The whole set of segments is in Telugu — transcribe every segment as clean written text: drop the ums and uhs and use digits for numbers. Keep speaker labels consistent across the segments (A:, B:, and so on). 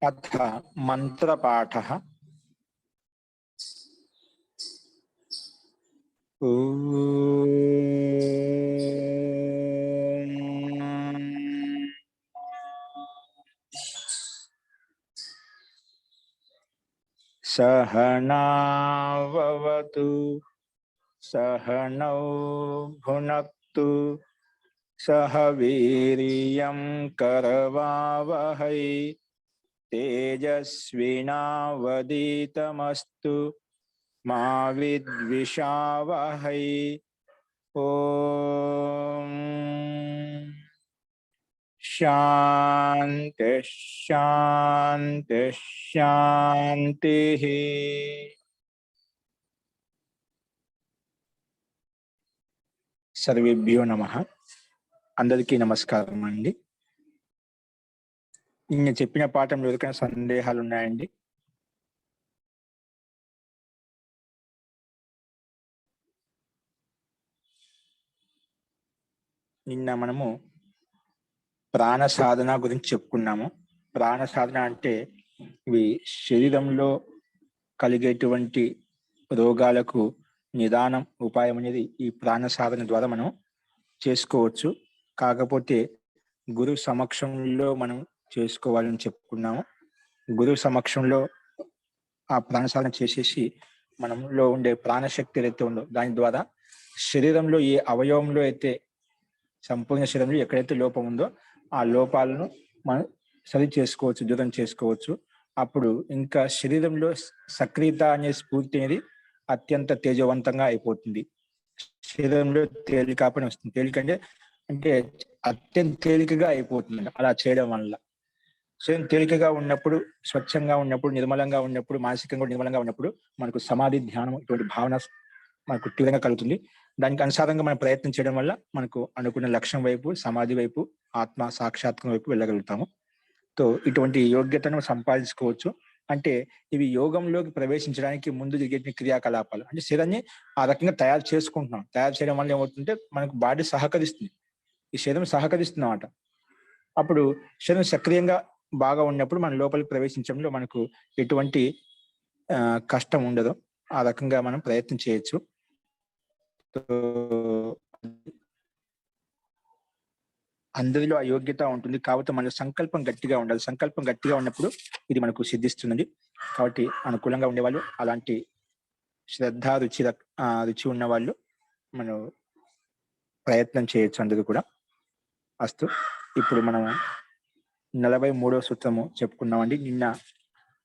A: अथ मंत्रपाठः। सहनाववतु सहनौ भुनक्तु सह वीर्यं करवावहै तेजस्विनावधीतमस्तु मा विद्विषावहै। ओम शांति शांति शांति। सर्वेभ्यो नमः। అందరికీ నమస్కారం అండి. నిన్న చెప్పిన పాఠంలో ఎవరికైనా సందేహాలు ఉన్నాయండి? నిన్న మనము ప్రాణ సాధన గురించి చెప్పుకున్నాము. ప్రాణ సాధన అంటే ఇవి శరీరంలో కలిగేటువంటి రోగాలకు నిదానం ఉపాయం అనేది ఈ ప్రాణ సాధన ద్వారా మనం చేసుకోవచ్చు. కాకపోతే గురు సమక్షంలో మనం చేసుకోవాలని చెప్పుకున్నాము. గురు సమక్షంలో ఆ ప్రాణ సాధన చేసేసి మనలో ఉండే ప్రాణశక్తి ఏదైతే ఉందో దాని ద్వారా శరీరంలో ఏ అవయవంలో అయితే సంపూర్ణ శరీరంలో ఎక్కడైతే లోపం ఉందో ఆ లోపాలను మనం సరి చేసుకోవచ్చు, దూరం చేసుకోవచ్చు. అప్పుడు ఇంకా శరీరంలో సక్రియత అనే స్ఫూర్తి అనేది అత్యంత తేజవంతంగా అయిపోతుంది. శరీరంలో తేలికపని వస్తుంది. తేలిక అంటే అత్యంత తేలికగా అయిపోతుంది అలా చేయడం వల్ల. శరీరం తేలికగా ఉన్నప్పుడు, స్వచ్ఛంగా ఉన్నప్పుడు, నిర్మలంగా ఉన్నప్పుడు, మానసికంగా నిర్మలంగా ఉన్నప్పుడు మనకు సమాధి, ధ్యానం ఇటువంటి భావన మనకు తీవ్రంగా కలుగుతుంది. దానికి అనుసారంగా మనం ప్రయత్నం చేయడం వల్ల మనకు అనుకున్న లక్ష్యం వైపు, సమాధి వైపు, ఆత్మ సాక్షాత్కారం వైపు వెళ్ళగలుగుతాము. సో ఇటువంటి యోగ్యతను సంపాదించుకోవచ్చు. అంటే ఇవి యోగంలోకి ప్రవేశించడానికి ముందు జరిగే క్రియాకలాపాలు. అంటే శరీరాన్ని ఆ రకంగా తయారు చేసుకుంటున్నాం. తయారు చేయడం వల్ల ఏమవుతుంటే మనకు బాడీ సహకరిస్తుంది, ఈ శరీరం సహకరిస్తుంది అన్నమాట. అప్పుడు శరీరం సక్రియంగా బాగా ఉన్నప్పుడు మన లోపలికి ప్రవేశించడంలో మనకు ఎటువంటి కష్టం ఉండదు. ఆ రకంగా మనం ప్రయత్నం చేయొచ్చు. అందరిలో ఆ యోగ్యత ఉంటుంది. కాబట్టి మన సంకల్పం గట్టిగా ఉండాలి. సంకల్పం గట్టిగా ఉన్నప్పుడు ఇది మనకు సిద్ధిస్తుంది. కాబట్టి అనుకూలంగా ఉండేవాళ్ళు, అలాంటి శ్రద్ధ రుచి ఉన్న వాళ్ళు మనం ప్రయత్నం చేయొచ్చు అందరూ కూడా. అస్తు. ఇప్పుడు మనం 43వ సూత్రము చెప్పుకున్నామండి. నిన్న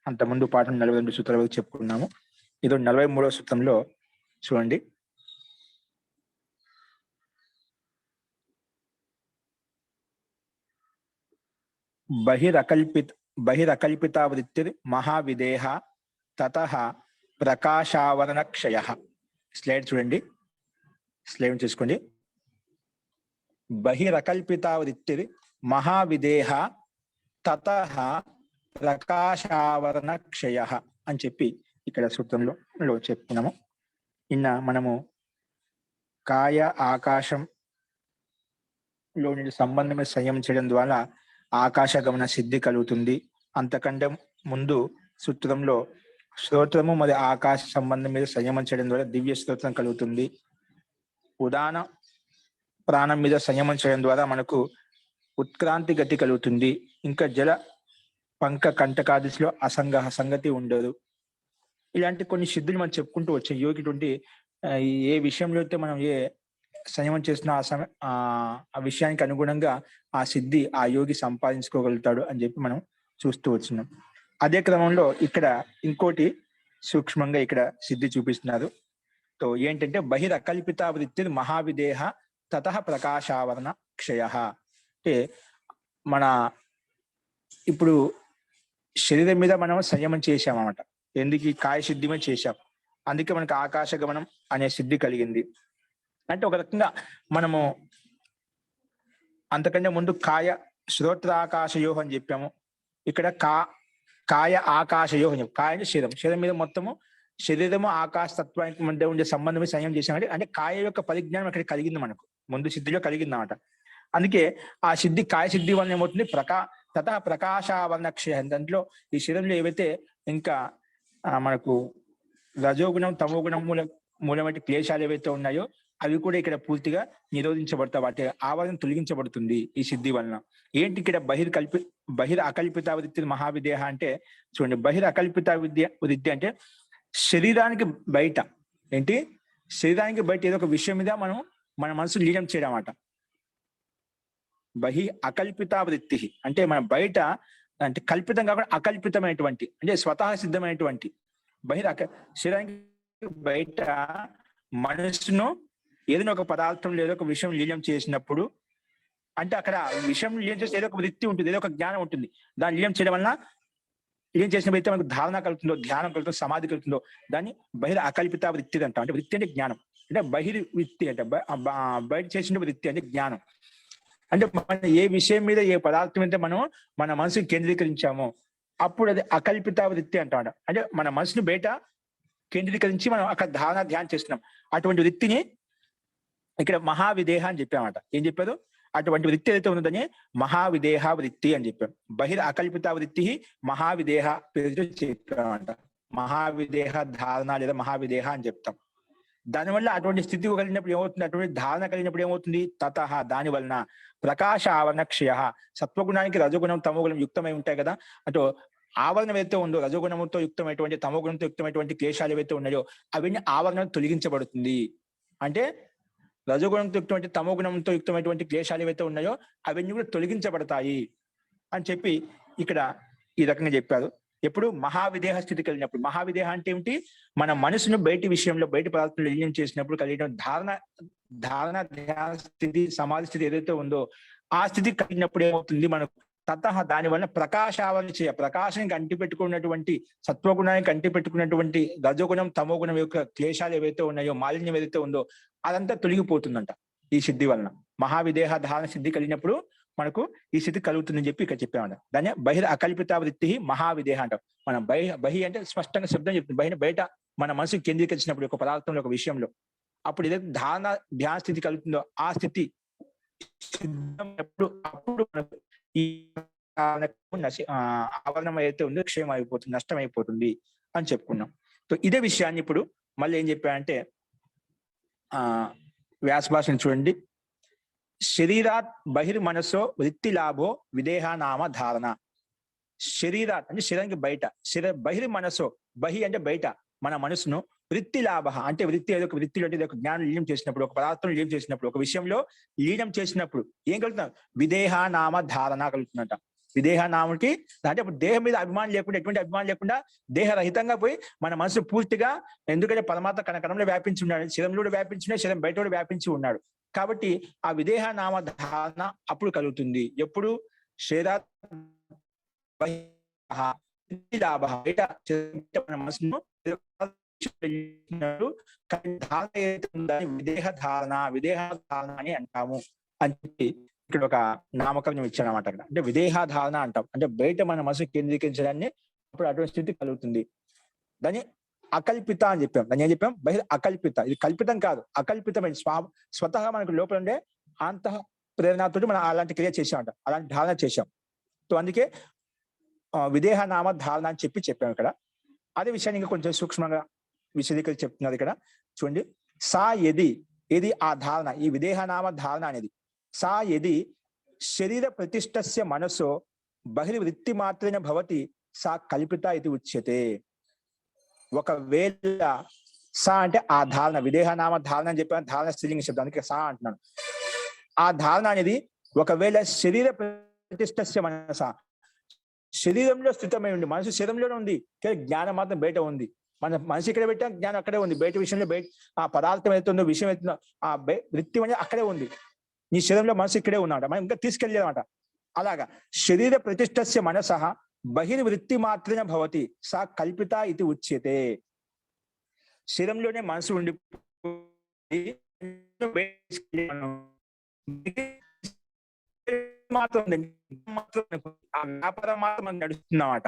A: అంతకుముందు పాఠం 42 సూత్రాల వరకు చెప్పుకున్నాము. ఈరోజు 43వ సూత్రంలో చూడండి. బహిరకల్పిత వృత్తిర్ మహావిదేహ తతః ప్రకాశావరణ క్షయ. స్లైడ్ చూడండి, స్లైడ్ చూసుకోండి. బహిరకల్పిత వృత్తిర్ మహావిదేహ తతః ప్రకాశావరణ క్షయ అని చెప్పి ఇక్కడ సూత్రంలో చెప్పుకున్నాము. నిన్న మనము కాయ ఆకాశంలో సంబంధమే సంయమం చేయడం ద్వారా ఆకాశ గమన సిద్ధి కలుగుతుంది. అంతకంటే ముందు సూత్రంలో శ్రోత్రము మరియు ఆకాశ సంబంధం మీద సంయమం చేయడం ద్వారా దివ్య స్తోత్రం కలుగుతుంది. ఉదాన ప్రాణం మీద సంయమం చేయడం ద్వారా మనకు ఉత్క్రాంతి గతి కలుగుతుంది. ఇంకా జల పంక కంటకాదిలో అసంగతి ఉండదు. ఇలాంటి కొన్ని సిద్ధులు మనం చెప్పుకుంటూ వచ్చాం. యోగిటువంటి ఏ విషయంలో అయితే మనం ఏ సంయమం చేసిన ఆ విషయానికి అనుగుణంగా ఆ సిద్ధి ఆ యోగి సంపాదించుకోగలుగుతాడు అని చెప్పి మనం చూస్తూ వచ్చినాం. అదే క్రమంలో ఇక్కడ ఇంకోటి సూక్ష్మంగా ఇక్కడ సిద్ధి చూపిస్తున్నారు. సో ఏంటంటే బహిరకల్పిత వృత్తి మహావిదేహ తతః ప్రకాశావరణ క్షయ. అంటే మన ఇప్పుడు శరీరం మీద మనం సంయమం చేశామన్నమాట. ఎందుకు? కాయ సిద్ధి మీద చేశాం. అందుకే మనకు ఆకాశ గమనం అనే సిద్ధి కలిగింది. అంటే ఒక రకంగా మనము అంతకంటే ముందు కాయ శ్రోత్రాకాశయోహం అని చెప్పాము. ఇక్కడ కాయ ఆకాశయోహం చెప్పాము. కాయ అంటే శరీరం మీద మొత్తము శరీరము ఆకాశ తత్వానికి మధ్య ఉండే సంబంధమే సంయమం చేశామంటే అంటే కాయ యొక్క పరిజ్ఞానం అక్కడ కలిగింది, మనకు ముందు సిద్ధిలో కలిగింది అన్నమాట. అందుకే ఆ సిద్ధి కాయ సిద్ధి వల్ల ఏమవుతుంది? తథా ప్రకాశావరణ క్షయ, దాంట్లో ఈ శరీరంలో ఏవైతే ఇంకా మనకు రజోగుణం తమోగుణం మూలమైన క్లేశాలు ఏవైతే ఉన్నాయో అవి కూడా ఇక్కడ పూర్తిగా నిరోధించబడతాయి, వాటి ఆవరణ తొలగించబడుతుంది ఈ సిద్ధి వలన. ఏంటి ఇక్కడ బహిర్ అకల్పిత వృత్తి మహావిదేహ అంటే చూడండి, బహిర్ అకల్పిత వృత్తి అంటే శరీరానికి బయట ఏంటి, శరీరానికి బయట ఏదో ఒక విషయం మీద మన మనసు లీనం చేయడం అన్నమాట. బహి అకల్పిత వృత్తి అంటే మన బయట అంటే కల్పితం కాకుండా అకల్పితమైనటువంటి అంటే స్వతహా సిద్ధమైనటువంటి శరీరానికి బయట మనసును ఏదైనా ఒక పదార్థం లేదా ఒక విషయం లీనం చేసినప్పుడు అంటే అక్కడ విషయం లీనం చేస్తే ఏదో ఒక వృత్తి ఉంటుంది, ఏదో ఒక జ్ఞానం ఉంటుంది. దాన్ని లీనం చేయడం వలన లీనం చేసినప్పుడు అయితే మనకు ధారణ కలుగుతుందో, ధ్యానం కలుగుతుందో, సమాధి కలుగుతుందో దాన్ని బహిర్ అకల్పిత వృత్తి అంటాం. అంటే వృత్తి అంటే జ్ఞానం, అంటే బహిర్ వృత్తి అంటే బయట చేసిన వృత్తి అంటే జ్ఞానం. అంటే మనం ఏ విషయం మీద ఏ పదార్థం మీద మనం మన మనసుని కేంద్రీకరించామో అప్పుడు అది అకల్పిత వృత్తి అంటాం. అంటే మన మనసుని బయట కేంద్రీకరించి మనం అక్కడ ధారణ ధ్యానం చేస్తున్నాం. అటువంటి వృత్తిని ఇక్కడ మహావిదేహ అని చెప్పామట. ఏం చెప్పారు? అటువంటి వృత్తి ఏదైతే ఉన్నదని మహావిదేహ వృత్తి అని చెప్పాం. బహిర్ అకల్పిత వృత్తి మహావిదేహ పేరుతో చెప్పామంట. మహావిదేహ ధారణ లేదా మహావిదేహ అని చెప్తాం. దానివల్ల అటువంటి స్థితి కలిగినప్పుడు ఏమవుతుంది, అటువంటి ధారణ కలిగినప్పుడు ఏమవుతుంది, తతః దాని వలన ప్రకాశ ఆవరణ క్షయ, సత్వగుణానికి రజోగుణం తమోగుణం యుక్తమై ఉంటాయి కదా, అటు ఆవరణ ఏదైతే ఉందో రజోగుణంతో యుక్తమైనటువంటి తమోగుణంతో యుక్తమైనటువంటి క్లేశాలు ఏవైతే ఉన్నాయో అవన్నీ ఆవరణ తొలగించబడుతుంది. అంటే రజోగుణంతో యుక్తమైన తమోగుణంతో యుక్తమైనటువంటి క్లేశాలు ఏవైతే ఉన్నాయో అవన్నీ కూడా తొలగించబడతాయి అని చెప్పి ఇక్కడ ఈ రకంగా చెప్పారు. ఎప్పుడు మహావిదేహ స్థితి కలిగినప్పుడు. మహావిదేహ అంటే ఏమిటి, మన మనసును బయటి విషయంలో బయటి పదార్థంలో లీనం చేసినప్పుడు కలిగిన ధారణ ధ్యాన స్థితి సమాధి స్థితి ఏదైతే ఉందో ఆ స్థితి కలిగినప్పుడు ఏమవుతుంది, మనకు తతః దాని వలన ప్రకాశావరణ చేయ, ప్రకాశానికి అంటిపెట్టుకున్నటువంటి సత్వగుణానికి అంటిపెట్టుకున్నటువంటి రజోగుణం తమోగుణం యొక్క క్లేశాలు ఏవైతే ఉన్నాయో, మాలిన్యం ఏదైతే ఉందో అదంతా తొలగిపోతుందంట ఈ సిద్ధి వలన. మహావిదేహ ధారణ సిద్ధి కలిగినప్పుడు మనకు ఈ స్థితి కలుగుతుందని చెప్పి ఇక్కడ చెప్పామంట. దాన్ని బహిర్ అకల్పిత వృత్తి మహావిదేహ అంటాం. మనం బహి అంటే స్పష్టంగా శబ్దం చెప్తుంది. బయట మన మనసు కేంద్రీకరించినప్పుడు ఒక పదార్థంలో ఒక విషయంలో అప్పుడు ఏదైతే ధారణ ధ్యాన స్థితి కలుగుతుందో ఆ స్థితి అప్పుడు మనకు ఈ ఆవరణం అయితే ఉందో క్షయం అయిపోతుంది, నష్టం అయిపోతుంది అని చెప్పుకున్నాం. సో ఇదే విషయాన్ని ఇప్పుడు మళ్ళీ ఏం చెప్పాడంటే వ్యాస భాషను చూడండి. శరీరాత్ బహిర్ మనసో వృత్తి లాభో విదేహ నామ ధారణ. శరీరాత్ అంటే శరీరానికి బయట, బహిర్ మనసో, బహి అంటే బయట మన మనసును, వృత్తి లాభ అంటే వృత్తి ఏదో ఒక వృత్తిలో అంటే ఒక జ్ఞానం లీనం చేసినప్పుడు, ఒక పదార్థం లీనం చేసినప్పుడు, ఒక విషయంలో లీనం చేసినప్పుడు ఏం కలుగుతున్నా, విదేహ నామ ధారణ కలుగుతుందంట. విదేహ నామకి అంటే అప్పుడు దేహం మీద అభిమానం లేకుండా, ఎటువంటి అభిమానం లేకుండా దేహరహితంగా పోయి మన మనసు పూర్తిగా, ఎందుకంటే పరమాత్మ కణంలో వ్యాపించి ఉన్నాడు, శరీరంలో కూడా వ్యాపించి ఉన్నాడు, శరీరం బయట కూడా వ్యాపించి ఉన్నాడు. కాబట్టి ఆ విదేహ నామ ధారణ అప్పుడు కలుగుతుంది. ఎప్పుడు శరీర బయట మన మనసును విదేహ ధారణ అని అంటాము అని చెప్పి ఇక్కడ ఒక నామకరణం ఇచ్చాడు అనమాట. అంటే విదేహ ధారణ అంటాం, అంటే బయట మన మనసు కేంద్రీకరించడాన్ని అప్పుడు అటువంటి స్థితి కలుగుతుంది. దాన్ని అకల్పిత అని చెప్పాం. దాన్ని ఏం చెప్పాం, బహిర్ అకల్పిత. ఇది కల్పితం కాదు, అకల్పితమైన స్వతహా మనకు లోపల ఉండే అంతః ప్రేరణతో మనం అలాంటి క్రియ చేసామంట, అలాంటి ధారణ చేశాం. సో అందుకే విదేహ నామ ధారణ అని చెప్పాం ఇక్కడ. అదే విషయాన్ని ఇంకా కొంచెం సూక్ష్మంగా విశదీకరించి చెప్తున్నారు ఇక్కడ. చూడండి, సా ఏది ఆ ధారణ, ఈ విదేహ నామ ధారణ అనేది, సా యది శరీర ప్రతిష్టస్య మనసో బహిర్వృత్తి మాత్రేణ భవతి సా కల్పిత ఇది ఉచ్యతే. ఒకవేళ సా అంటే ఆ ధారణ, విదేహ నామ ధారణ అని చెప్పాను, ధారణ స్త్రీలింగ శబ్దం, అందుకే సా అంటున్నాను. ఆ ధారణ అనేది ఒకవేళ శరీర ప్రతిష్టస్య మనస, శరీరంలో స్థితమై ఉంది, మనసు శరీరంలోనే ఉంది, జ్ఞానం మాత్రం బయట ఉంది. మన మనసు ఇక్కడ పెట్టాం, జ్ఞానం అక్కడే ఉంది. బయట విషయంలో బయట ఆ పదార్థం అవుతుందో, విషయం అవుతుందో, ఆ వృత్తి అనేది అక్కడే ఉంది. నీ శరీరంలో మనసు ఇక్కడే ఉన్నాడ, మనం ఇంకా తీసుకెళ్ళేదన్నమాట. అలాగా శరీర ప్రతిష్టస్య మనస బహిర్వృత్తి మాత్రమే భవతి సా కల్పిత ఇది ఉచ్యతే. శరీరంలోనే మనసు ఉండిపోయి ఆ వ్యాపారం మాత్రం నడుస్తుందన్నమాట.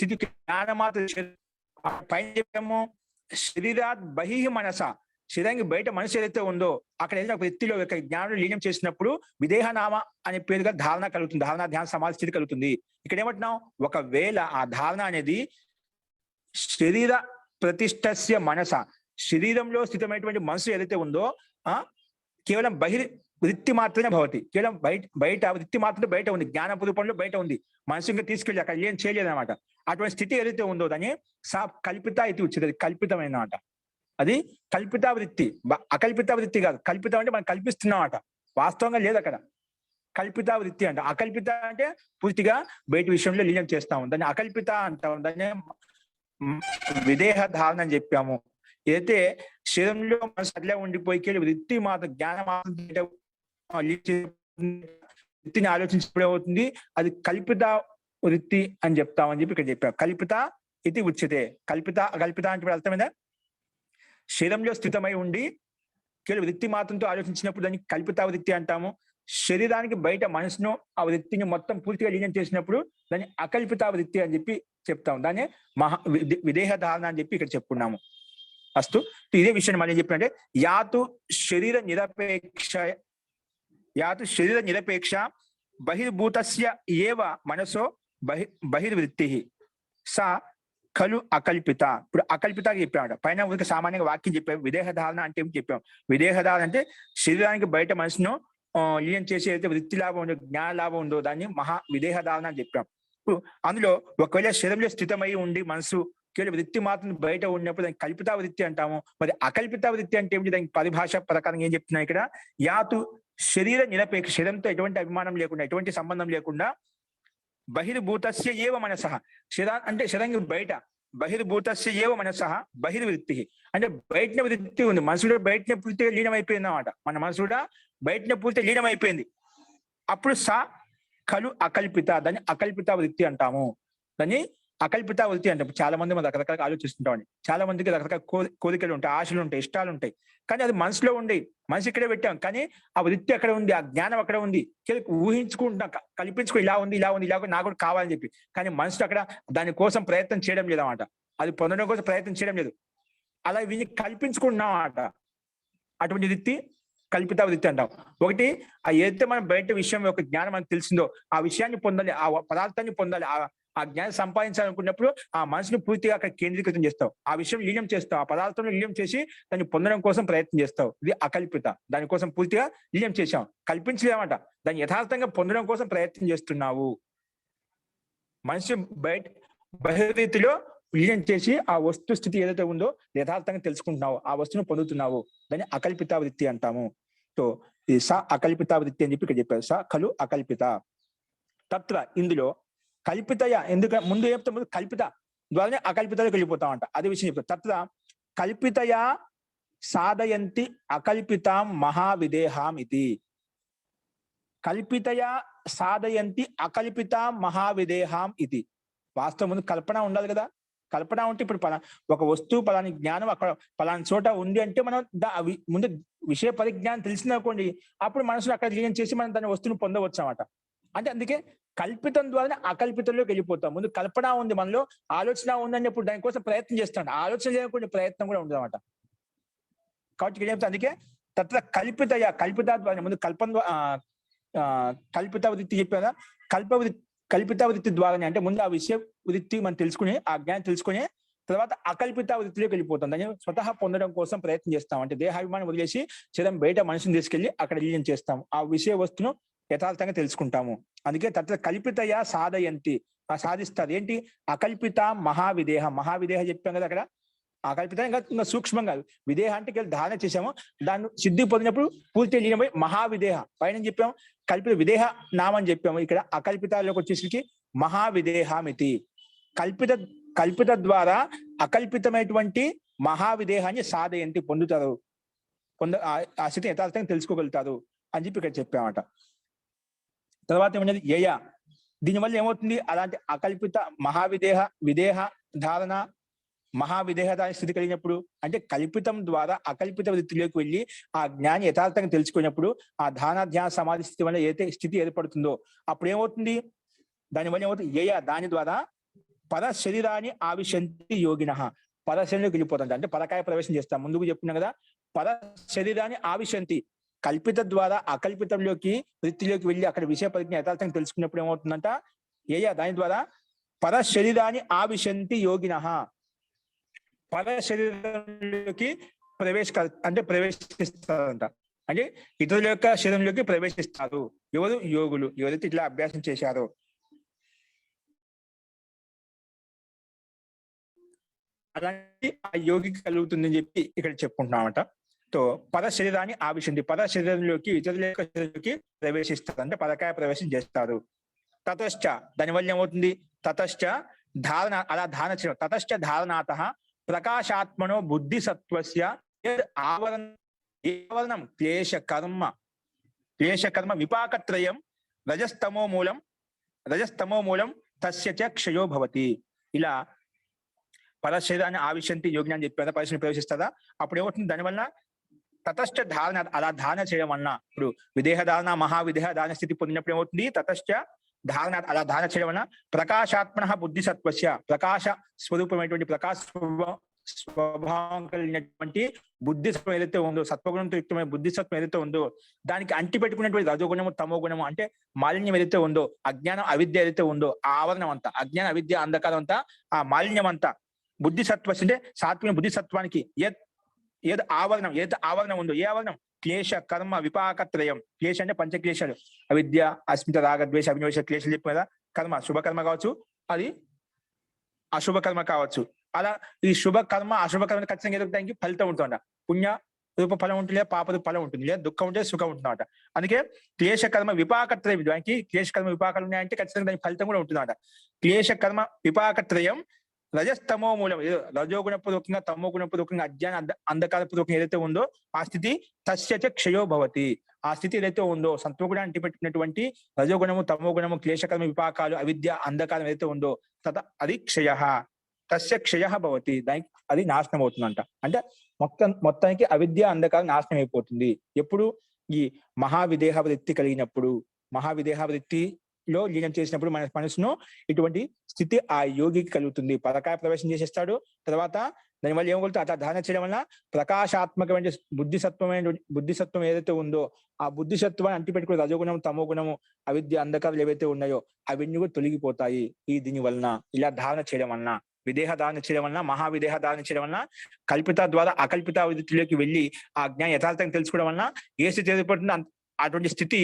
A: జ్ఞాన మాత్రం పైన చెప్పాము, శరీరాత్ బహి మనస, శరీరానికి బయట మనసు ఏదైతే ఉందో అక్కడ ఏదైనా ఒక వ్యక్తిలో యొక్క జ్ఞానం లీనం చేసినప్పుడు విదేహనామ అనే పేరుగా ధారణ కలుగుతుంది, ధారణ ధ్యాన సమాధి స్థితి కలుగుతుంది. ఇక్కడ ఏమంటున్నాం, ఒకవేళ ఆ ధారణ అనేది శరీర ప్రతిష్టస్య మనస, శరీరంలో స్థితమైనటువంటి మనసు ఏదైతే ఉందో కేవలం వృత్తి మాత్రమే భవతి, కేవలం బయట వృత్తి మాత్రమే బయట ఉంది, జ్ఞాన రూపంలో బయట ఉంది, మనసు ఇంకా తీసుకెళ్ళి అక్కడ ఏం చేయలేదు అనమాట. అటువంటి స్థితి ఏదైతే ఉందో దాన్ని సా కల్పిత ఇది వచ్చింది, అది కల్పితమైన మాట. అది కల్పిత వృత్తి, అకల్పిత వృత్తి కాదు. కల్పితం అంటే మనం కల్పిస్తున్నామాట, వాస్తవంగా లేదు అక్కడ. కల్పిత వృత్తి అంటే, అకల్పిత అంటే పూర్తిగా బయట విషయంలో లీనం చేస్తాము, దాన్ని అకల్పిత అంటాము, దాన్ని విదేహ ధారణ అని చెప్పాము. ఏదైతే శరీరంలో మనసు అట్లా ఉండిపోయి వృత్తి మాత్రం జ్ఞాన మాత్రం వృత్తిని ఆలోచించడం అవుతుంది, అది కల్పిత వృత్తి అని చెప్తామని చెప్పి ఇక్కడ చెప్పాం. కల్పిత ఇది ఉచ్యతే. కల్పిత అకల్పిత అంటే అర్థమైందా? శరీరంలో స్థితమై ఉండి కేవలం వృత్తి మాత్రంతో ఆలోచించినప్పుడు దాన్ని కల్పిత వృత్తి అంటాము. శరీరానికి బయట మనసును ఆ వృత్తిని మొత్తం పూర్తిగా లీనం చేసినప్పుడు దాన్ని అకల్పిత వృత్తి అని చెప్పి చెప్తాము. దాన్ని విదేహ ధారణ అని చెప్పి ఇక్కడ చెప్పుకున్నాము. అస్తు, ఇదే విషయాన్ని మళ్ళీ చెప్పినట్టే యాతు శరీర నిరపేక్ష బహిర్భూతస్య ఏవ మనసో బహిర్వృత్తి సా ఖలు అకల్పిత. ఇప్పుడు అకల్పితగా చెప్పాడు, పైన ఊరికి సామాన్యంగా వాక్యం చెప్పాం. విదేహ ధారణ అంటే ఏమి చెప్పాం? విదేహ ధారణ అంటే శరీరానికి బయట మనసును లీనం చేసి అయితే వృత్తి లాభం ఉందో జ్ఞాన లాభం ఉందో దాన్ని విదేహ ధారణ అని చెప్పాం. ఇప్పుడు అందులో ఒకవేళ శరీరంలో స్థితమై ఉండి మనసు కేవలం వృత్తి మాత్రం బయట ఉన్నప్పుడు దానికి కల్పిత వృత్తి అంటాము. మరి అకల్పిత వృత్తి అంటే ఏమిటి? దానికి పరిభాష ప్రకారం ఏం చెప్తున్నా ఇక్కడ, యాతు శరీర నిరపేక్ష, శరీరంతో ఎటువంటి అభిమానం లేకుండా ఎటువంటి సంబంధం లేకుండా బహిర్భూతస్య ఏవ మనసః, అంటే శరీరం బయట బహిర్భూతస్య ఏవ మనసః బహిర్వృత్తి అంటే బయటనే వృత్తి ఉంది, మనసులో బయటనే పూర్తిగా లీనమైపోయింది అన్నమాట. మన మనసు కూడా బయటనే పూర్తిగా లీనమైపోయింది. అప్పుడు సా ఖలు అకల్పిత, దాన్ని అకల్పిత వృత్తి అంటాము. దాన్ని అకల్పిత వృత్తి అంటే చాలా మంది మనం రకరకాలుగా ఆలోచిస్తుంటామండి. చాలా మందికి రకరకాల కోరికలు ఉంటాయి, ఆశలు ఉంటాయి, ఇష్టాలు ఉంటాయి. కానీ అది మనసులో ఉండి మనసు ఇక్కడే పెట్టాం, కానీ ఆ వృత్తి అక్కడ ఉంది, ఆ జ్ఞానం అక్కడ ఉంది. ఊహించుకుంటున్నాం, కల్పించుకో ఇలా ఉంది ఇలా ఉంది ఇలా నాకు కూడా కావాలని చెప్పి. కానీ మనసు అక్కడ దానికోసం ప్రయత్నం చేయడం లేదన్నమాట, అది పొందడం కోసం ప్రయత్నం చేయడం లేదు. అలా వీళ్ళని కల్పించుకుంటున్నాం అన్నమాట. అటువంటి వృత్తి కల్పిత వృత్తి అంటాం. ఒకటి ఏదైతే మనం బయట విషయం యొక్క జ్ఞానం మనకు తెలిసిందో ఆ విషయాన్ని పొందాలి, ఆ పదార్థాన్ని పొందాలి, ఆ జ్ఞానం సంపాదించాలనుకున్నప్పుడు ఆ మనసుని పూర్తిగా అక్కడ కేంద్రీకృతం చేస్తావు, ఆ విషయం లీనం చేస్తావు, ఆ పదార్థంలో లీనం చేసి దాన్ని పొందడం కోసం ప్రయత్నం చేస్తావు. ఇది అకల్పిత. దానికోసం పూర్తిగా లీనం చేసాం, కల్పించలేమట, దాన్ని యథార్థంగా పొందడం కోసం ప్రయత్నం చేస్తున్నావు. మనిషి బహిర్రీతిలో లీనం చేసి ఆ వస్తు స్థితి ఏదైతే ఉందో యథార్థంగా తెలుసుకుంటున్నావు, ఆ వస్తువును పొందుతున్నావు, దాన్ని అకల్పిత వృత్తి అంటాము. సో ఇది స అకల్పిత వృత్తి అని చెప్పి ఇక్కడ చెప్పారు. స ఖలు అకల్పిత. తత్ర ఇందులో కల్పితయ, ఎందుకంటే ముందు ఏం చెప్తాం, కల్పిత ద్వారానే అకల్పితలోకి వెళ్ళిపోతామంట. అదే విషయం చెప్తాం. తత్ర కల్పితయా సాధయంతి అకల్పితాం మహావిదేహాం ఇది. కల్పితయా సాధయంతి అకల్పితాం మహావిదేహాం ఇది. వాస్తవం ముందు కల్పన ఉండాలి కదా. కల్పన ఉంటే ఇప్పుడు ఒక వస్తువు పలాని జ్ఞానం అక్కడ పలాని చోట ఉంది అంటే మనం ముందు విషయ పరిజ్ఞానం తెలిసిందనుకోండి, అప్పుడు మనసులో అక్కడ లీనం చేసి మనం దాని వస్తువును పొందవచ్చు అన్నమాట. అంటే అందుకే కల్పితం ద్వారానే అకల్పితంలోకి వెళ్ళిపోతాం. ముందు కల్పన ఉంది, మనలో ఆలోచన ఉందని ఇప్పుడు దానికోసం ప్రయత్నం చేస్తాడు, ఆలోచన చేయకుండా ప్రయత్నం కూడా ఉండదు అన్నమాట. కాబట్టి ఏం చెప్తా, అందుకే తత్ర కల్పిత ద్వారా ముందు కల్పిత వృత్తి చెప్పారా, కల్పిత వృత్తి ద్వారానే అంటే ముందు ఆ విషయ వృత్తి మనం తెలుసుకుని ఆ జ్ఞానం తెలుసుకుని తర్వాత అకల్పిత వృత్తిలోకి వెళ్ళిపోతాం. దాన్ని స్వతహా పొందడం కోసం ప్రయత్నం చేస్తాం. అంటే దేహాభిమానం వదిలేసి శరీరం బయట మనిషిని తీసుకెళ్లి అక్కడ లీనం చేస్తాం, ఆ విషయ వస్తువును యథార్థంగా తెలుసుకుంటాము. అందుకే తత్ర కల్పితయా సాధయంతి, సాధిస్తారు. ఏంటి? అకల్పిత మహావిదేహ. మహావిదేహ చెప్పాం కదా అక్కడ. అకల్పిత ఇంకా సూక్ష్మం కాదు. విదేహ అంటే ధారణ చేసాము, దాన్ని సిద్ధి పొందినప్పుడు పూర్తి లీనమై మహావిదేహ. పైన చెప్పాము కల్పిత విదేహ నామని చెప్పాము. ఇక్కడ అకల్పితాలోకి వచ్చేసరికి మహావిదేహామితి. కల్పిత ద్వారా అకల్పితమైనటువంటి మహావిదేహాన్ని సాధయంతి పొందుతారు, ఆ స్థితిని యథార్థంగా తెలుసుకోగలుగుతారు అని చెప్పి ఇక్కడ చెప్పామట. తర్వాత ఏమన్నది యయ. దీనివల్ల ఏమవుతుంది? అలాంటి అకల్పిత విదేహ ధారణ మహావిదేహ స్థితి కలిగినప్పుడు, అంటే కల్పితం ద్వారా అకల్పిత వృత్తిలోకి వెళ్ళి ఆ జ్ఞాని యథార్థంగా తెలుసుకున్నప్పుడు ఆ ధ్యాన సమాధి స్థితి వల్ల ఏదైతే స్థితి ఏర్పడుతుందో అప్పుడు ఏమవుతుంది? దానివల్ల ఏమవుతుంది? యయ, దాని ద్వారా పర శరీరాన్ని ఆవిశంతి యోగినః, పర శరీరంలోకి వెళ్ళిపోతుంది. అంటే పరకాయ ప్రవేశం చేస్తాం. ముందుకు చెప్పుకున్నాం కదా, పర శరీరాన్ని ఆవిశంతి, కల్పిత ద్వారా అకల్పితంలోకి వృత్తిలోకి వెళ్ళి అక్కడ విషయ పరిజ్ఞ యథార్థంగా తెలుసుకున్నప్పుడు ఏమవుతుందంట, దాని ద్వారా పర శరీరాన్ని ఆవిశంతి యోగినః, పర శరీరంలోకి ప్రవేశిస్తారంట. అంటే ఇతరుల యొక్క శరీరంలోకి ప్రవేశిస్తారు. ఎవరు? యోగులు. ఎవరైతే ఇట్లా అభ్యాసం చేశారో. అలాంటి ఆ యోగికి కలుగుతుందని చెప్పి ఇక్కడ చెప్పుకుంటున్నామంట. తో పర శరీరాన్ని ఆవిశంతి, పర శరీరంలోకి ఇతరుల యొక్క శరీరంలోకి ప్రవేశిస్తారు, అంటే పరకాయ ప్రవేశం చేస్తారు. తతశ్చ, దానివల్ల ఏమవుతుంది, తతశ్చ ధారణ, అలా ధారణ చేయడం. తతశ్చ ధారణాతః ప్రకాశాత్మనో బుద్ధి సత్వస్య ఆవరణం క్లేశ కర్మ విపాకత్రయం రజస్తమో మూలం తస్య చ క్షయో భవతి. ఇలా పరశరీరాన్ని ఆవిశంతి యోగిని అని చెప్పి పరిశీలన ప్రవేశిస్తుందా, అప్పుడు ఏమవుతుంది, దానివల్ల తతశ్చ ధారణ, అలా ధారణ చేయడం వలన, ఇప్పుడు విదేహ ధారణ మహావిదేహ ధారణ స్థితి పొందినప్పుడు ఏమవుతుంది, తతశ్చ ధారణ, అలా ధారణ చేయడం వలన ప్రకాశాత్మన బుద్ధి సత్వస్య, ప్రకాశ స్వరూపమైనటువంటి ప్రకాశ స్వభావం కలిగినటువంటి బుద్ధి సత్వం ఏదైతే ఉందో, సత్వగుణంతో యుక్తమైన బుద్ధి సత్వం ఏదైతే ఉందో, దానికి అంటి పెట్టుకున్నటువంటి రజోగుణము తమో గుణము, అంటే మాలిన్యం ఏదైతే ఉందో, అజ్ఞానం అవిద్య ఏదైతే ఉందో, ఆ ఆవరణం అంతా, అజ్ఞాన అవిద్య అంధకారం అంతా, ఆ మాలిన్యం అంతా బుద్ధి సత్వ, అంటే సాత్విక బుద్ధి సత్వానికి ఏది ఆవరణం ఉందో, ఏ ఆవరణం, క్లేశ కర్మ విపాకత్రయం. క్లేశ అంటే పంచక్లేశాలు, అవిద్య, అస్మిత, రాగ, ద్వేష, అభినవేశ క్లేశాలు చెప్పి కదా. కర్మ శుభకర్మ కావచ్చు, అది అశుభ కర్మ కావచ్చు. అలా ఈ శుభ కర్మ అశుభ కర్మ ఖచ్చితంగా ఏదో దానికి ఫలితం ఉంటుందంట. పుణ్య రూప ఫలం ఉంటుంది, లేదా పాప ఫలం ఉంటుంది, లేదా దుఃఖం ఉంటే సుఖం ఉంటుందన్నమాట. అందుకే క్లేశ కర్మ విపాకత్రయం, దానికి క్లేశ కర్మ విపాకాలు ఉన్నాయంటే ఖచ్చితంగా దానికి ఫలితం కూడా ఉంటుందన్నమాట. క్లేశ కర్మ విపాకత్రయం రజస్తమో మూలం, రజోగుణ పూర్వకంగా తమో గుణ పూర్వకంగా అజ్ఞాన అంధకార పూర్వకంగా ఏదైతే ఉందో ఆ స్థితి తస్య చ క్షయో భవతి. ఆ స్థితి ఏదైతే ఉందో, సత్వగుణ అంటిపెట్టినటువంటి రజోగుణము తమో గుణము క్లేశకర్మ విపాకాలు అవిద్య అంధకారం ఏదైతే ఉందో అది క్షయ, తస్య క్షయ భవతి, దానికి అది నాశనం అవుతుందంట. అంటే మొత్తానికి అవిద్య అంధకారం నాశనం అయిపోతుంది. ఎప్పుడు? ఈ మహావిదేహ వృత్తి కలిగినప్పుడు, మహావిదేహ వృత్తిలో లీనం చేసినప్పుడు మన మనసును ఇటువంటి స్థితి ఆ యోగికి కలుగుతుంది. పరకాయ ప్రవేశం చేసేస్తాడు. తర్వాత దానివల్ల ఏమవుతుంది, అట్లా ధారణ చేయడం వల్ల ప్రకాశాత్మకమైన బుద్ధిసత్వం ఏదైతే ఉందో ఆ బుద్ధిసత్వాన్ని అంటిపెట్టుకుని రజోగుణం తమో గుణము అవిద్య అంధకారాలు ఏవైతే ఉన్నాయో అవన్నీ కూడా తొలగిపోతాయి. దీని వలన ఇలా ధారణ చేయడం వలన, విదేహ ధారణ చేయడం వలన, మహావిదేహ ధారణ చేయడం వలన, కల్పిత ద్వారా అకల్పిత వృత్తిలోకి వెళ్ళి ఆ జ్ఞానం యథార్థంగా తెలుసుకోవడం వలన ఏ స్థితి ఏర్పడుతుందో అటువంటి స్థితి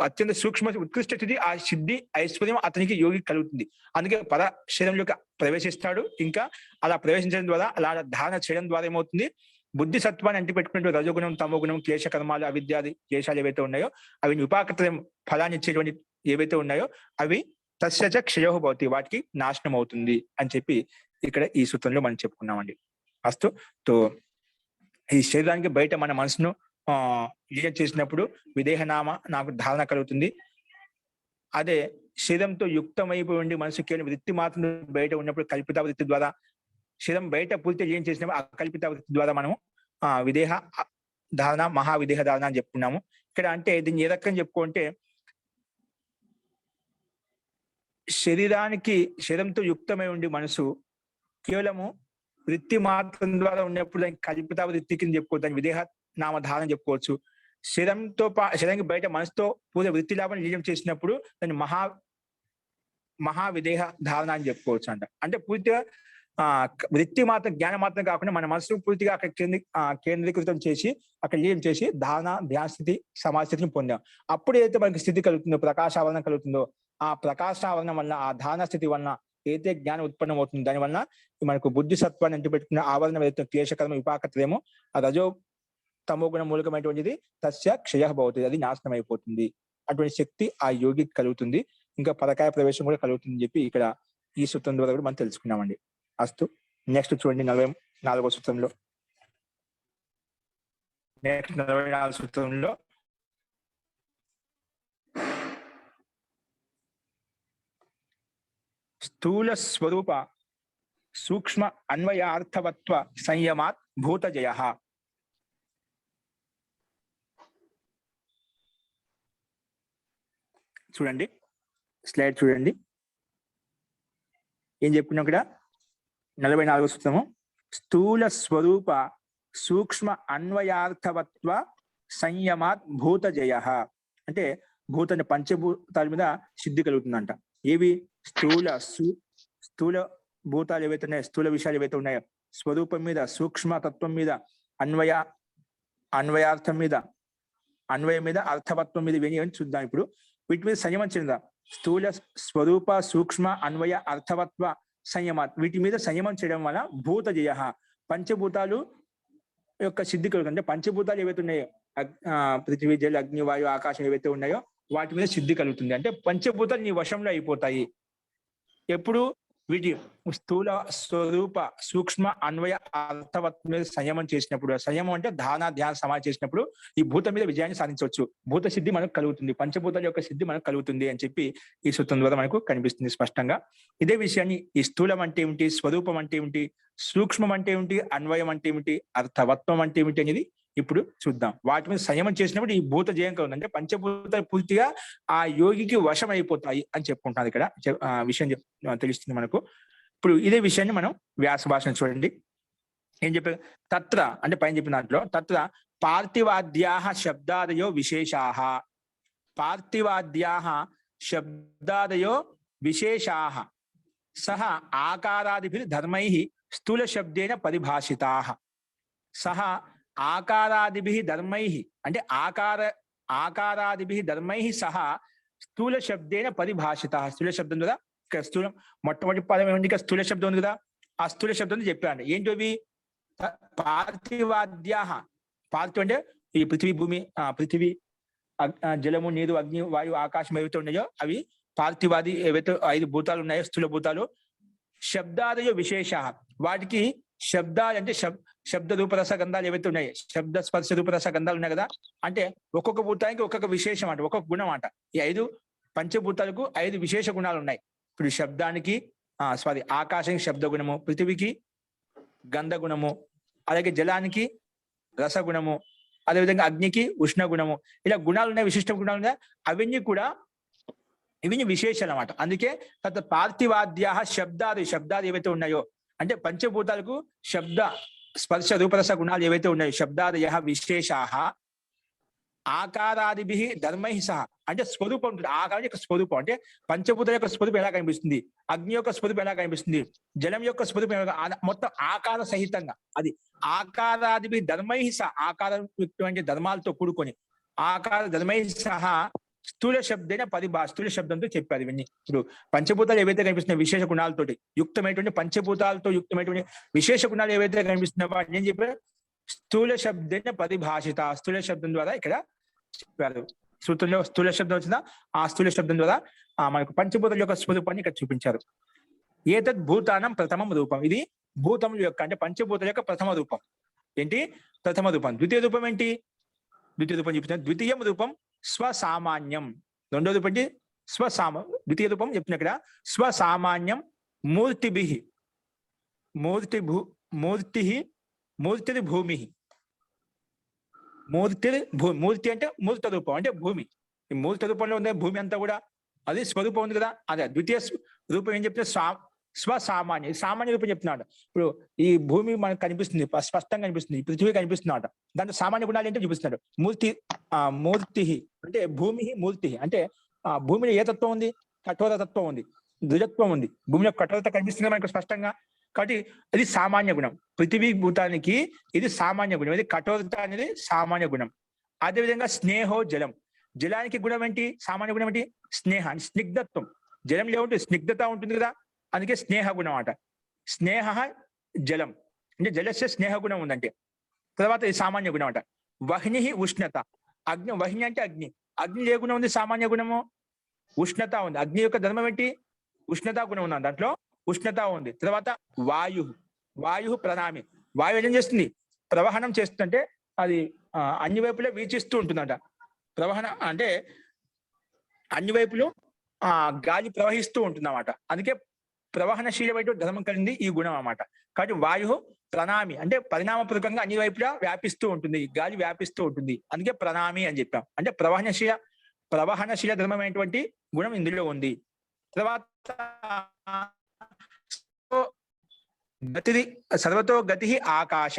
A: అత్యంత సూక్ష్మ ఉత్కృష్ట స్థితి, ఆ సిద్ధి ఐశ్వర్యం అతనికి యోగి కలుగుతుంది. అందుకే పర శరీరంలోకి ప్రవేశిస్తాడు. ఇంకా అలా ప్రవేశించడం ద్వారా, అలా ధారణ చేయడం ద్వారా ఏమవుతుంది, బుద్ధి సత్వాన్ని అంటి పెట్టుకున్నట్టు రజోగుణం తమో గుణం క్లేశ కర్మాలు అవిద్యాది క్లేశాలు ఏవైతే ఉన్నాయో అవి విపాకత్రయం ఫలాన్ని ఇచ్చేటువంటి ఏవైతే ఉన్నాయో అవి తస్య క్షయో భవతి, వాటికి నాశనం అవుతుంది అని చెప్పి ఇక్కడ ఈ సూత్రంలో మనం చెప్పుకున్నామండి. అస్తు. తో ఈ శరీరానికి బయట మన మనసును లీనం చేసినప్పుడు విదేహనామ నాకు ధారణ కలుగుతుంది. అదే శరీరంతో యుక్తమైపోయి ఉండి మనసు కేవలం వృత్తి మాత్రం బయట ఉన్నప్పుడు కల్పిత వృత్తి ద్వారా, శరీరం బయట పూర్తి లీనం చేసినప్పుడు ఆ కల్పిత వృత్తి ద్వారా మనం విదేహ ధారణ మహావిదేహ ధారణ అని చెప్పుకున్నాము. ఇక్కడ అంటే దీన్ని ఏ రకంగా చెప్పుకుంటే, శరీరంతో యుక్తమై ఉండి మనసు కేవలము వృత్తి మాత్రం ద్వారా ఉన్నప్పుడు దానికి కల్పిత వృత్తి కింద చెప్పుకోవచ్చు, దాని విదేహ నామ ధారణ చెప్పుకోవచ్చు. శరీరానికి బయట మనసుతో పూజ వృత్తి లాభం లీనం చేసినప్పుడు దాన్ని మహావిదేహ ధారణ అని చెప్పుకోవచ్చు అంట. అంటే పూర్తిగా వృత్తి మాత్రం జ్ఞానం మాత్రం కాకుండా మన మనసు పూర్తిగా అక్కడ కేంద్రీకృతం చేసి అక్కడ లీనం చేసి ధ్యాన స్థితి సమాధి స్థితిని పొందాం. అప్పుడు ఏదైతే మనకి స్థితి కలుగుతుందో, ప్రకాశావరణ కలుగుతుందో, ఆ ప్రకాశావరణం వల్ల, ఆ ధారణ స్థితి వలన ఏదైతే జ్ఞానం ఉత్పన్నం అవుతుంది దాని వలన మనకు బుద్ధి సత్వాన్ని అంటి పెట్టుకున్న ఆవరణం ఏదైతే క్లేశకర్మ విపాకత్రయమో ఆ రజో తమో గుణ మూలకమైనటువంటిది తస్య క్షయ భవతి, అది నాశనం అయిపోతుంది. అటువంటి శక్తి ఆ యోగికి కలుగుతుంది. ఇంకా పరకాయ ప్రవేశం కూడా కలుగుతుంది చెప్పి ఇక్కడ ఈ సూత్రం ద్వారా కూడా మనం తెలుసుకున్నామండి. అస్తు. నెక్స్ట్ చూడండి 44వ సూత్రంలో. నెక్స్ట్ 44వ సూత్రంలో స్థూల స్వరూప సూక్ష్మ అన్వయార్థవత్వ సంయమాత్ భూతజయ. చూడండి, స్లైడ్ చూడండి. ఏం చెప్పుకున్నాం ఇక్కడ 44వ సూత్రము. స్థూల స్వరూప సూక్ష్మ అన్వయార్థవత్వ సంయమాత్ భూత జయ. అంటే భూత అంటే పంచభూతాల మీద సిద్ధి కలుగుతుందంట. ఏవి? స్థూల భూతాలు ఏవైతే ఉన్నాయో, స్థూల విషయాలు ఏవైతే ఉన్నాయో, స్వరూపం మీద, సూక్ష్మ తత్వం మీద, అన్వయార్థం మీద, అన్వయం మీద, అర్థవత్వం మీద ఇవన్నీ చూద్దాం. ఇప్పుడు వీటి మీద సంయమం చెందా. స్థూల స్వరూప సూక్ష్మ అన్వయ అర్థవత్వ సంయమాత్, వీటి మీద సంయమం చేయడం వల్ల భూత జయ, పంచభూతాలు యొక్క సిద్ధి కలుగుతుంది. అంటే పంచభూతాలు ఏవైతే ఉన్నాయో, పృథివీ, జల, అగ్ని, వాయు, ఆకాశం ఏవైతే ఉన్నాయో వాటి మీద సిద్ధి కలుగుతుంది. అంటే పంచభూతాలు నీ వశంలో అయిపోతాయి. ఎప్పుడు? వీటి స్థూల స్వరూప సూక్ష్మ అన్వయ అర్థవత్వం మీద సంయమం చేసినప్పుడు, సంయమం అంటే ధాన ధ్యాన సమాధి చేసినప్పుడు ఈ భూతం మీద విజయాన్ని సాధించవచ్చు. భూత సిద్ధి మనకు కలుగుతుంది, పంచభూతాల యొక్క సిద్ధి మనకు కలుగుతుంది అని చెప్పి ఈ సూత్రం ద్వారా మనకు కనిపిస్తుంది స్పష్టంగా. ఇదే విషయాన్ని ఈ స్థూలం అంటే ఏమిటి, స్వరూపం అంటే ఏమిటి, సూక్ష్మం అంటే ఏమిటి, అన్వయం అంటే ఏమిటి, అర్థవత్వం అంటే ఏమిటి అనేది ఇప్పుడు చూద్దాం. వాటి మీద సంయమం చేసినప్పుడు ఈ భూత జయం కలుగుతుంది. అంటే పంచభూతాలు పూర్తిగా ఆ యోగికి వశం అయిపోతాయి అని చెప్పుకుంటున్నారు. ఇక్కడ విషయం తెలుస్తుంది మనకు. ఇప్పుడు ఇదే విషయాన్ని మనం వ్యాస భాషను చూడండి. ఏం చెప్పారు? తత్ర అంటే పైన చెప్పిన దాంట్లో, తత్ర పార్థివాద్యాః శబ్దాదయో విశేషాః, పార్థివాద్యాః శబ్దాదయో విశేషాః సహ ఆకారాదిభిర్ ధర్మైః స్థూల శబ్దేన పరిభాషితాః. సహ ఆకారాదిభిః ధర్మైః అంటే ఆకారాదిభిః ధర్మైః సహ స్థూల శబ్దేన పరిభాషితాః. స్థూల శబ్దం కదా, ఇక్కడ స్థూలం మొట్టమొదటి పదం ఏమిటి? ఇక్కడ స్థూల శబ్దం ఉంది కదా, ఆ స్థూల శబ్దం చెప్పాడు. ఏంటవి? పార్థివాద్యాః. పార్థివం అంటే ఈ పృథివీ, భూమి, పృథివీ, జలము, నీరు, అగ్ని, వాయువు, ఆకాశం ఏవైతే ఉన్నాయో అవి పార్థివాది ఏవైతే 5 భూతాలు ఉన్నాయో, స్థూల భూతాలు. శబ్దాదయో విశేష, వాటికి శబ్దాలు అంటే శబ్ద రూపరస గంధాలు ఏవైతే ఉన్నాయి, శబ్ద స్పర్శ రూపరస గంధాలు ఉన్నాయి కదా, అంటే ఒక్కొక్క భూతానికి ఒక్కొక్క విశేషం అంట, ఒక్కొక్క గుణం అంట. ఈ 5 పంచభూతాలకు 5 విశేష గుణాలు ఉన్నాయి. ఇప్పుడు శబ్దానికి ఆకాశానికి శబ్ద గుణము, పృథివీకి గంధ గుణము, అలాగే జలానికి రసగుణము, అదేవిధంగా అగ్నికి ఉష్ణ గుణము. ఇలా గుణాలు ఉన్నాయి, విశిష్ట గుణాలు ఉన్నాయి. అవన్నీ కూడా ఇవన్నీ విశేషాలు అన్నమాట. అందుకే పార్థివాద్యాః శబ్దాలు ఏవైతే ఉన్నాయో, అంటే పంచభూతాలకు శబ్ద స్పర్శ రూపరస గుణాలు ఏవైతే ఉన్నాయో, శబ్దాదయః విశేషాః ఆకారాదిభిః ధర్మైః సహ, అంటే స్వరూపం ఉంటుంది. ఆకారం యొక్క స్వరూపం అంటే పంచభూతాల యొక్క స్వరూపం ఎలా కనిపిస్తుంది, అగ్ని యొక్క స్వరూపం ఎలా కనిపిస్తుంది, జలం యొక్క స్వరూపం మొత్తం ఆకార సహితంగా, అది ఆకారాదిభిః ధర్మైః సహ, ఆకారం ధర్మాలతో కూడుకొని ఆకార ధర్మైః సహా స్థూల శబ్దైన స్థూల శబ్దంతో చెప్పారు. ఇవన్నీ ఇప్పుడు పంచభూతాలు ఏవైతే కనిపిస్తున్నాయి విశేష గుణాలతోటి యుక్తమైనటువంటి, పంచభూతాలతో యుక్తమైనటువంటి విశేష గుణాలు ఏవైతే కనిపిస్తున్నాయో వాటిని ఏం చెప్పారు? స్థూల శబ్దైన పరిభాషిత. స్థూల శబ్దం ద్వారా ఇక్కడ చెప్పారు. సూత్రంలో స్థూల శబ్దం వచ్చిందా, ఆ స్థూల శబ్దం ద్వారా మనకు పంచభూతాల యొక్క స్వరూపాన్ని ఇక్కడ చూపించారు. ఏతద్ భూతానం ప్రథమం రూపం, ఇది భూతముల యొక్క అంటే పంచభూతాల యొక్క ప్రథమ రూపం. ఏంటి? ప్రథమ రూపం. ద్వితీయ రూపం ఏంటి? ద్వితీయ రూపం చెప్తున్నారు. ద్వితీయం రూపం స్వసామాన్యం. రెండో రూపం ఏంటి? ద్వితీయ రూపం చెప్తున్నా ఇక్కడ స్వసామాన్యం మూర్తిభిః, మూర్తి భూమి, మూర్తి అంటే మూర్త రూపం అంటే భూమి. ఈ మూర్త రూపంలో ఉంది భూమి అంతా కూడా, అది స్వరూపం ఉంది కదా. అదే ద్వితీయ రూపం ఏం చెప్తే స్వసామాన్య, సామాన్య రూపం చెప్తున్నాడు. ఇప్పుడు ఈ భూమి మనకు కనిపిస్తుంది, స్పష్టంగా కనిపిస్తుంది, పృథివీ కనిపిస్తున్నాడు. దాంట్లో సామాన్య గుణాలు ఏంటో చూపిస్తున్నాడు. మూర్తి అంటే భూమి, మూర్తి అంటే భూమిలో ఏ తత్వం ఉంది? కఠోర తత్వం ఉంది, దృఢత్వం ఉంది. భూమిలో కఠోరత కనిపిస్తుంది మనకు స్పష్టంగా. కాబట్టి అది సామాన్య గుణం. పృథివీ భూతానికి ఇది సామాన్య గుణం, ఇది కఠోరత అనేది సామాన్య గుణం. అదేవిధంగా స్నేహో జలం, జలానికి గుణం ఏంటి? సామాన్య గుణం ఏంటి? స్నేహ, స్నిగ్ధత్వం. జలంలో ఏముంటుంది? స్నిగ్ధత ఉంటుంది కదా, అందుకే స్నేహ గుణం అంట. స్నేహ జలం అంటే జలస్య స్నేహ గుణం ఉందంటే. తర్వాత ఇది సామాన్య గుణం అంట. వహ్ని ఉష్ణత, అగ్ని, వహ్ని అంటే అగ్ని, అగ్ని ఏ గుణం ఉంది? సామాన్య గుణము. ఉష్ణత ఉంది, అగ్ని యొక్క ధర్మం ఏంటి? ఉష్ణత గుణం ఉంది, దాంట్లో ఉష్ణత ఉంది. తర్వాత వాయు ప్రణామి, వాయు ఏం చేస్తుంది? ప్రవహణం చేస్తుందంటే అది అన్ని వైపులో వీచిస్తూ ఉంటుందంట. ప్రవహణ అంటే అన్ని వైపులు గాలి ప్రవహిస్తూ ఉంటుంది అన్నమాట. అందుకే ప్రవహనశీలమైన ధర్మం కలిగింది ఈ గుణం అన్నమాట. కాబట్టి వాయు ప్రణామి అంటే పరిణామపూర్వకంగా అన్ని వైపులా వ్యాపిస్తూ ఉంటుంది, గాలి వ్యాపిస్తూ ఉంటుంది, అందుకే ప్రణామి అని చెప్పాం. అంటే ప్రవహనశీల ధర్మమైనటువంటి గుణం ఇందులో ఉంది. తర్వాత గతి సర్వతో గతి ఆకాశ.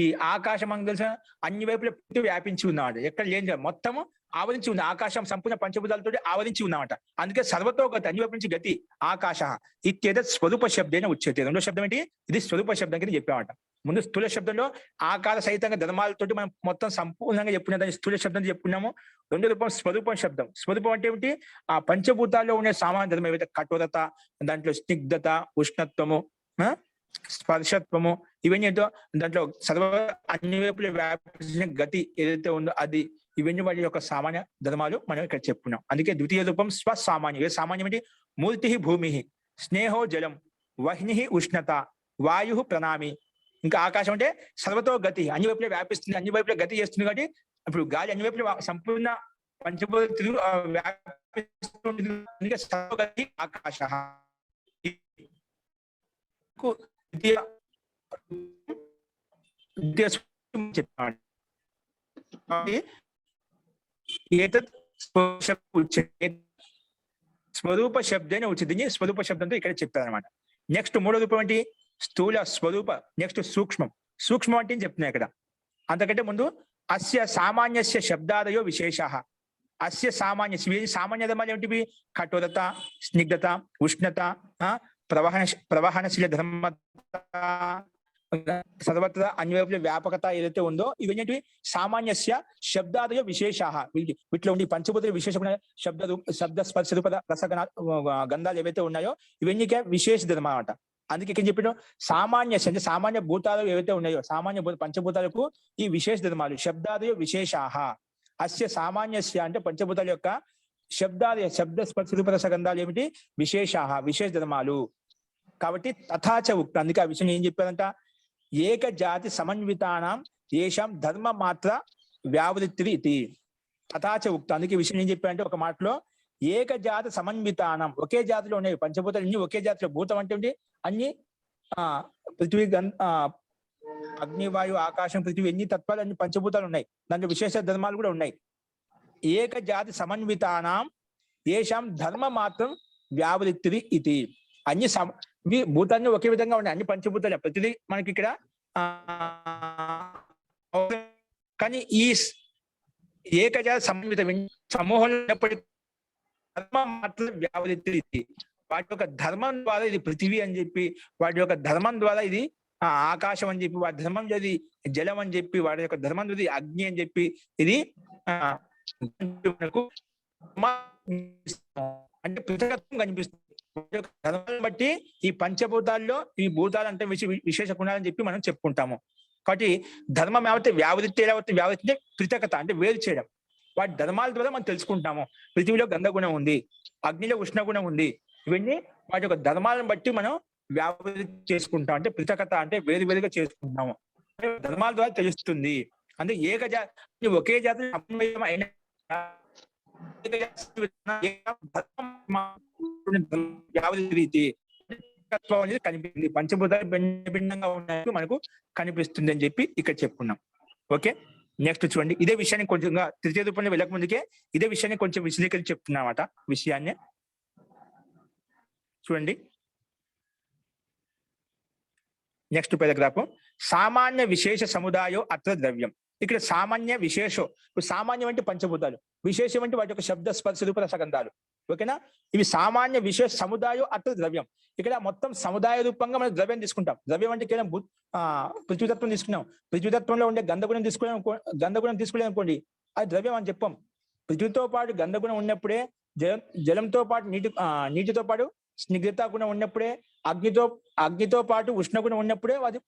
A: ఈ ఆకాశం మనకు తెలిసిన అన్ని వైపుల వ్యాపించి ఉన్నమాట. ఎక్కడ లేని మొత్తము ఆవరించి ఉంది. ఆకాశం సంపూర్ణ పంచభూతాలతో ఆవరించి ఉన్నమాట. అందుకే సర్వతో గతి, అన్ని వైపు నుంచి గతి ఆకాశ. ఇత్యేద స్వరూప శబ్దేన ఉచ్యతే. రెండో శబ్దం ఏంటి? ఇది స్వరూప శబ్దం కింద చెప్పామట. ముందు స్థూల శబ్దంలో ఆకార సహితంగా ధర్మాలతోటి మనం మొత్తం సంపూర్ణంగా చెప్పుకున్నాం. దాన్ని స్థూల శబ్దం చెప్పుకున్నాము. రెండో రూపం స్వరూపం శబ్దం. స్వరూపం అంటే ఏమిటి? ఆ పంచభూతాల్లో ఉండే సామాన్య ధర్మం ఏవైతే కఠోరత, దాంట్లో స్నిగ్ధత, ఉష్ణత్వము, స్పర్శత్వము, ఇవన్నీ ఏంటో దాంట్లో సర్వ అన్ని వైపులు వ్యాపించిన గతి ఏదైతే ఉందో అది, ఇవన్నీ వాటి యొక్క సామాన్య ధర్మాలు మనం ఇక్కడ చెప్పుకున్నాం. అందుకే ద్వితీయ రూపం స్వసామాన్యం. సామాన్యం ఏంటి? మూర్తి భూమి, స్నేహో జలం, వహ్ని ఉష్ణత, వాయు ప్రణామి. ఇంకా ఆకాశం అంటే సర్వతో గతి, అన్ని వైపులే వ్యాపిస్తుంది, అన్ని వైపులే గతి చేస్తుంది. కాబట్టి ఇప్పుడు గాలి అన్ని వైపులు సంపూర్ణ పంచభూత వ్యాపిస్తుంది. సర్వగతి ఆకాశ. చెప్పాడు. స్వరూప శబ్దేనే ఉచిత. స్వరూప శబ్దంతో ఇక్కడ చెప్పారనమాట. నెక్స్ట్ మూడో రూపం ఏంటి? స్థూల స్వరూప. నెక్స్ట్ సూక్ష్మం. సూక్ష్మం అంటే చెప్తున్నాయి ఇక్కడ. అంతకంటే ముందు అస్య సామాన్యస్య శబ్దాదయో విశేష. అస్య సామాన్య, సామాన్య ధర్మాలు ఏమిటివి? కఠోరత, స్నిగ్ధత, ఉష్ణత, ప్రవహనశీల ధర్మ, సర్వత్ర అన్ని వైపుల వ్యాపకత ఏదైతే ఉందో ఇవన్నీ సామాన్యస్య శబ్దాదయో విశేషాహ. వీటిలో ఉండి పంచభూతుల విశేషమైన శబ్ద స్పర్శ రూప రసగణ గంధాలు ఏవైతే ఉన్నాయో ఇవన్నీ విశేష ధర్మ అన్నమాట. అందుకే ఇక్కడ చెప్పిన సామాన్యస్య అంటే సామాన్య భూతాలు ఏవైతే ఉన్నాయో సామాన్య పంచభూతాలకు ఈ విశేష ధర్మాలు శబ్దాదయో విశేషాహ. అస్య సామాన్యస్య అంటే పంచభూతాల యొక్క శబ్దాదయ శబ్ద స్పర్శ రూప రస గంధాలు ఏమిటి? విశేషాహ, విశేష ధర్మాలు. కాబట్టి తథాచ ఉక్త. అందుకే ఆ విషయం ఏం చెప్పారంట? ఏక జాతి సమన్వితానాం ఏషాం ధర్మ మాత్ర వ్యావృత్తి ఇది. తథాచ ఉక్త. అందుకే విషయం ఏం చెప్పారంటే ఒక మాటలో ఏక జాతి సమన్వితానం, ఒకే జాతిలో ఉన్నాయి పంచభూతాలు అన్ని ఒకే జాతిలో. భూతం అంటే అన్ని పృథ్వీ, అగ్నివాయు, ఆకాశం, పృథ్వీ ఎన్ని తత్వాలు అన్ని పంచభూతాలు ఉన్నాయి. దాంట్లో విశేష ధర్మాలు కూడా ఉన్నాయి. ఏక జాతి సమన్వితానాం ఏషాం ధర్మ మాత్రం వ్యావృత్తి ఇది. అన్ని భూతాన్ని ఒకే విధంగా ఉన్నాయి, అన్ని పంచభూతాలు ప్రతిదీ మనకి ఇక్కడ. కానీ ఈ ఏకజాతి సమన్విత సమూహంలో ఉన్నప్పటికీ ధర్మం మాత్రం వ్యావృత్తి. వాటి యొక్క ధర్మం ద్వారా ఇది పృథివీ అని చెప్పి, వాటి యొక్క ధర్మం ద్వారా ఇది ఆకాశం అని చెప్పి, వాటి ధర్మం ఇది జలం అని చెప్పి, వాటి యొక్క ధర్మం ఇది అగ్ని అని చెప్పి, ఇది అంటే పృథకత్వం కనిపిస్తుంది. ధర్మాన్ని బట్టి ఈ పంచభూతాల్లో ఈ భూతాలు అంటే విశేష గుణాలని చెప్పి మనం చెప్పుకుంటాము. కాబట్టి ధర్మం ఏవైతే వ్యావృత్తి అంటే పృథకత అంటే వేరు చేయడం. వాటి ధర్మాల ద్వారా మనం తెలుసుకుంటాము. పృథివీలో గంధగుణం ఉంది, అగ్నిలో ఉష్ణగుణం ఉంది. ఇవన్నీ వాటి యొక్క ధర్మాలను బట్టి మనం వ్యావృత్తి చేసుకుంటాం. అంటే పృథకత అంటే వేరువేరుగా చేసుకుంటాము. ధర్మాల ద్వారా తెలుస్తుంది. అంటే ఏక జాతి ఒకే జాతి అయిన రీతి అనేది కనిపిస్తుంది. పంచభూతాలు భిన్నంగా ఉన్నట్టు మనకు కనిపిస్తుంది అని చెప్పి ఇక్కడ చెప్పుకున్నాం. ఓకే, నెక్స్ట్ చూడండి. ఇదే విషయాన్ని కొంచెం తృతీయ రూపంలో వెళ్ళక ముందుకే ఇదే విషయాన్ని కొంచెం విశదీకరించి చెప్తున్నమాట. విషయాన్ని చూడండి. Next paragraph. సామాన్య విశేష సముదాయో అత్ర ద్రవ్యం. ఇక్కడ సామాన్య విశేషం. ఇప్పుడు సామాన్యం అంటే పంచభూతాలు, విశేషం అంటే వాటి యొక్క శబ్ద స్పర్శ రూప రసగంధాలు. ఓకేనా? ఇవి సామాన్య విశేష సముదాయం అత్ర ద్రవ్యం. ఇక్కడ మొత్తం సముదాయ రూపంగా మనం ద్రవ్యం తీసుకుంటాం. ద్రవ్యం అంటే కేవలం పృథ్వీతత్వం తీసుకున్నాం. పృథ్వీతత్వంలో ఉండే గంధగుణం తీసుకోలేం అనుకోండి, అది ద్రవ్యం అని చెప్పాం. పృథ్వీతో పాటు గంధగుణం ఉన్నప్పుడే, జలంతో పాటు నీటితో పాటు స్నిగ్ధత గుణం ఉన్నప్పుడే, అగ్నితో పాటు ఉష్ణగుణం ఉన్నప్పుడే అది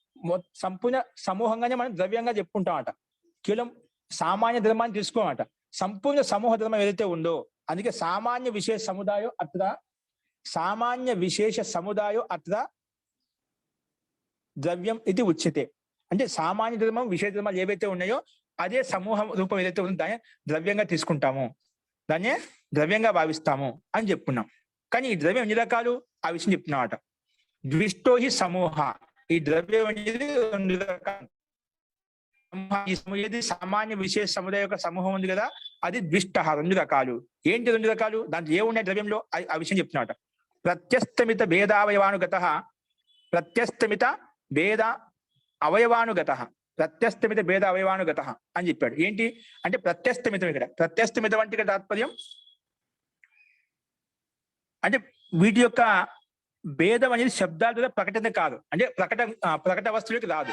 A: సంపూర్ణ సమూహంగానే మనం ద్రవ్యంగా చెప్పుకుంటాం అట. కేవలం సామాన్య ధర్మాన్ని తీసుకోమట. సంపూర్ణ సమూహ ధర్మం ఏదైతే ఉందో, అందుకే సామాన్య విశేష సముదాయో అత్ర ద్రవ్యం ఇది ఉచ్యతే. అంటే సామాన్య ధర్మం విశేష ధర్మాలు ఏవైతే ఉన్నాయో అదే సమూహ రూపం ఏదైతే ఉందో దాన్ని ద్రవ్యంగా తీసుకుంటాము, దాన్నే ద్రవ్యంగా భావిస్తాము అని చెప్పుకున్నాం. కానీ ఈ ద్రవ్యం ఎన్ని రకాలు ఆ విషయం చెప్తున్నామట. ద్విష్టో హి సమూహ. ఈ ద్రవ్యం అనేది రెండు రకాలు. ఏది సామాన్య విశేష సముదాయ యొక్క సమూహం ఉంది కదా, అది ద్విష్ట, రెండు రకాలు. ఏంటి రెండు రకాలు? దాంట్లో ఏమున్నాయి ద్రవ్యంలో ఆ విషయం చెప్తున్నాట. ప్రత్యస్తమిత భేదావయవానుగత ప్రత్యస్తమిత భేద అవయవానుగత, ప్రత్యస్తమిత భేద అవయవానుగత అని చెప్పాడు. ఏంటి అంటే ప్రత్యస్తమితం. ఇక్కడ ప్రత్యస్తమితం అంటే ఇక్కడ తాత్పర్యం అంటే వీటి యొక్క భేదం అనేది శబ్దాల ద్వారా ప్రకటన కాదు, అంటే ప్రకట వస్తువులకి రాదు.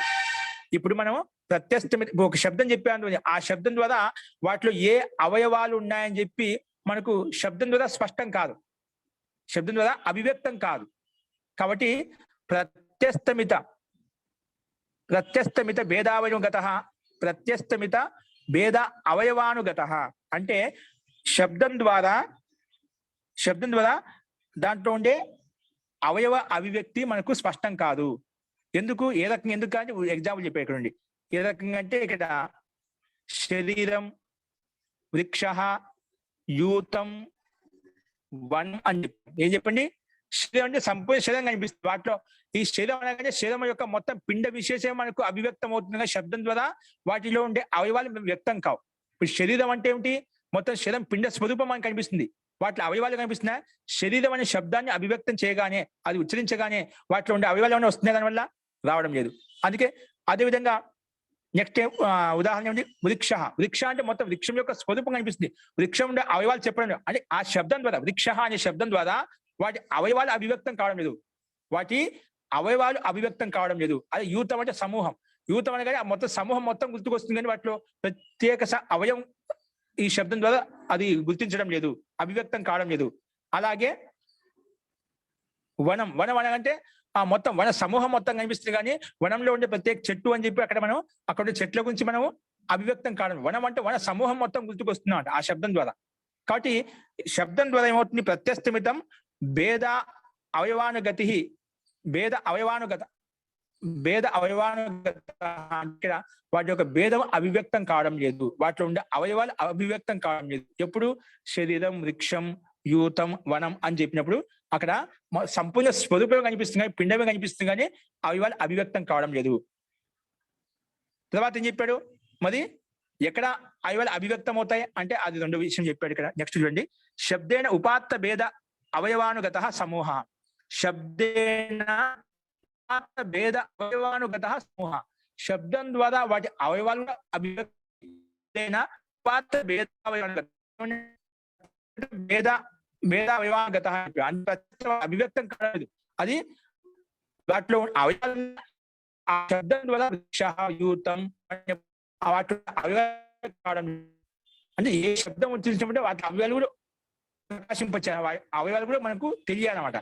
A: ఇప్పుడు మనం ప్రత్యస్తమిత ఒక శబ్దం చెప్పాను, ఆ శబ్దం ద్వారా వాటిలో ఏ అవయవాలు ఉన్నాయని చెప్పి మనకు శబ్దం ద్వారా స్పష్టం కాదు, శబ్దం ద్వారా అభివ్యక్తం కాదు. కాబట్టి ప్రత్యస్తమిత భేదావయవగత, ప్రత్యస్తమిత భేద అవయవానుగత అంటే శబ్దం ద్వారా దాంట్లో ఉండే అవయవ అభివ్యక్తి మనకు స్పష్టం కాదు. ఎందుకు ఏ రకంగా ఎందుకు అంటే ఎగ్జాంపుల్ చెప్పే ఇక్కడ ఉండి ఏ రకంగా అంటే ఇక్కడ శరీరం, వృక్ష, యూతం, వనం అని ఏం చెప్పండి. శరీరం అంటే సంపూర్ణ శరీరం కనిపిస్తుంది. వాటిలో ఈ శరీరం అనగానే శరీరం యొక్క మొత్తం పిండ విశేషం మనకు అభివ్యక్తం అవుతుంది. శబ్దం ద్వారా వాటిలో ఉండే అవయవాలు వ్యక్తం కావు. ఇప్పుడు శరీరం అంటే ఏమిటి, మొత్తం శరీరం పిండ స్వరూపం మనకు కనిపిస్తుంది. వాటిలో అవయవాలు కనిపిస్తున్నాయి. శరీరం అనే శబ్దాన్ని అభివ్యక్తం చేయగానే, అది ఉచ్చరించగానే వాటిలో ఉండే అవయవాలు ఏమైనా వస్తున్నాయి, దానివల్ల రావడం లేదు. అందుకే అదేవిధంగా నెక్స్ట్ ఉదాహరణ ఏమిటి, వృక్ష అంటే మొత్తం వృక్షం యొక్క స్వరూపం కనిపిస్తుంది. వృక్షం ఉండే అవయవాలు చెప్పడం అంటే ఆ శబ్దం ద్వారా, వృక్ష అనే శబ్దం ద్వారా వాటి అవయవాలు అభివ్యక్తం కావడం లేదు, అదే యూతం అంటే సమూహం. యూతం అనగానే ఆ మొత్తం సమూహం మొత్తం గుర్తుకొస్తుంది, కానీ వాటిలో ప్రత్యేక అవయవం ఈ శబ్దం ద్వారా అది గుర్తించడం లేదు, అభివ్యక్తం కావడం లేదు. అలాగే వనం అనగంటే ఆ మొత్తం వన సమూహం మొత్తం కనిపిస్తుంది, కానీ వనంలో ఉండే ప్రత్యేక చెట్టు అని చెప్పి అక్కడ ఉండే చెట్ల గురించి మనం అభివ్యక్తం కావడం. వనం అంటే వన సమూహం మొత్తం గుర్తుకొస్తున్నాం ఆ శబ్దం ద్వారా. కాబట్టి శబ్దం ద్వారా ఏమవుతుంది, ప్రత్యస్తమితం భేద అవయవానుగతి, భేద అవయవానుగత ఇక్కడ వాటి యొక్క భేదం అభివ్యక్తం కావడం లేదు, వాటిలో ఉండే అవయవాలు అభివ్యక్తం కావడం లేదు. ఎప్పుడు శరీరం, వృక్షం, యూతం, వనం అని చెప్పినప్పుడు అక్కడ సంపూర్ణ స్వరూపమే కనిపిస్తుంది, పిండమే కనిపిస్తుంది, కానీ అవయవాలు అభివ్యక్తం కావడం లేదు. తర్వాత ఏం చెప్పాడు, మరి ఎక్కడ అవయవాలు అభివ్యక్తం అవుతాయి అంటే అది రెండో విషయం చెప్పాడు ఇక్కడ. నెక్స్ట్ చూడండి, శబ్దేన ఉపాత్త భేద అవయవానుగత సమూహ, శబ్దేన భేద అవయవానుగత సమూహ, శబ్దం ద్వారా వాటి అవయవాలు అభివ్యక్తైన ఉపాత్త భేద అవయవానుగత భేద అవయవానుగత అభివ్యక్తం కాలేదు, అది వాటిలో అవయవాలు ఆ శబ్దం ద్వారా వృక్ష, యూతం వాటి అవయవాలు కావడం అంటే ఏ శబ్దం ఉచ్చరించినప్పుడు వాటి అవయవాలు కూడా ప్రకాశింపచ్చాయి, అవయవాలు కూడా మనకు తెలియాలన్నమాట.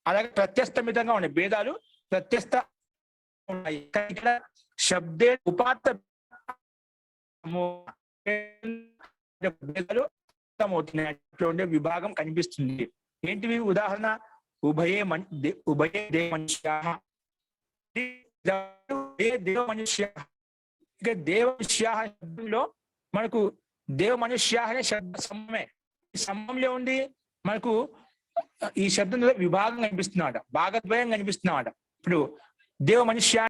A: అలాగే ప్రత్యస్తమితంగా ఉన్నాయి భేదాలు, ప్రత్యస్త ఉన్నాయి. ఇక్కడ శబ్దే ఉపాత్త భేదాలు ఉండే విభాగం కనిపిస్తుంది. ఏంటివి ఉదాహరణ, ఉభయే దేవ మనుష్యాః, దేవ మనుష్యాః. ఇక దేవ మనుష్యాః శబ్దంలో మనకు దేవ మనుష్యాః అనే శబ్ద సమమే, ఈ సమయంలో ఉంది మనకు ఈ శబ్దంలో విభాగం కనిపిస్తున్నమాట, భాగద్వయం కనిపిస్తున్నమాట. ఇప్పుడు దేవ మనుష్య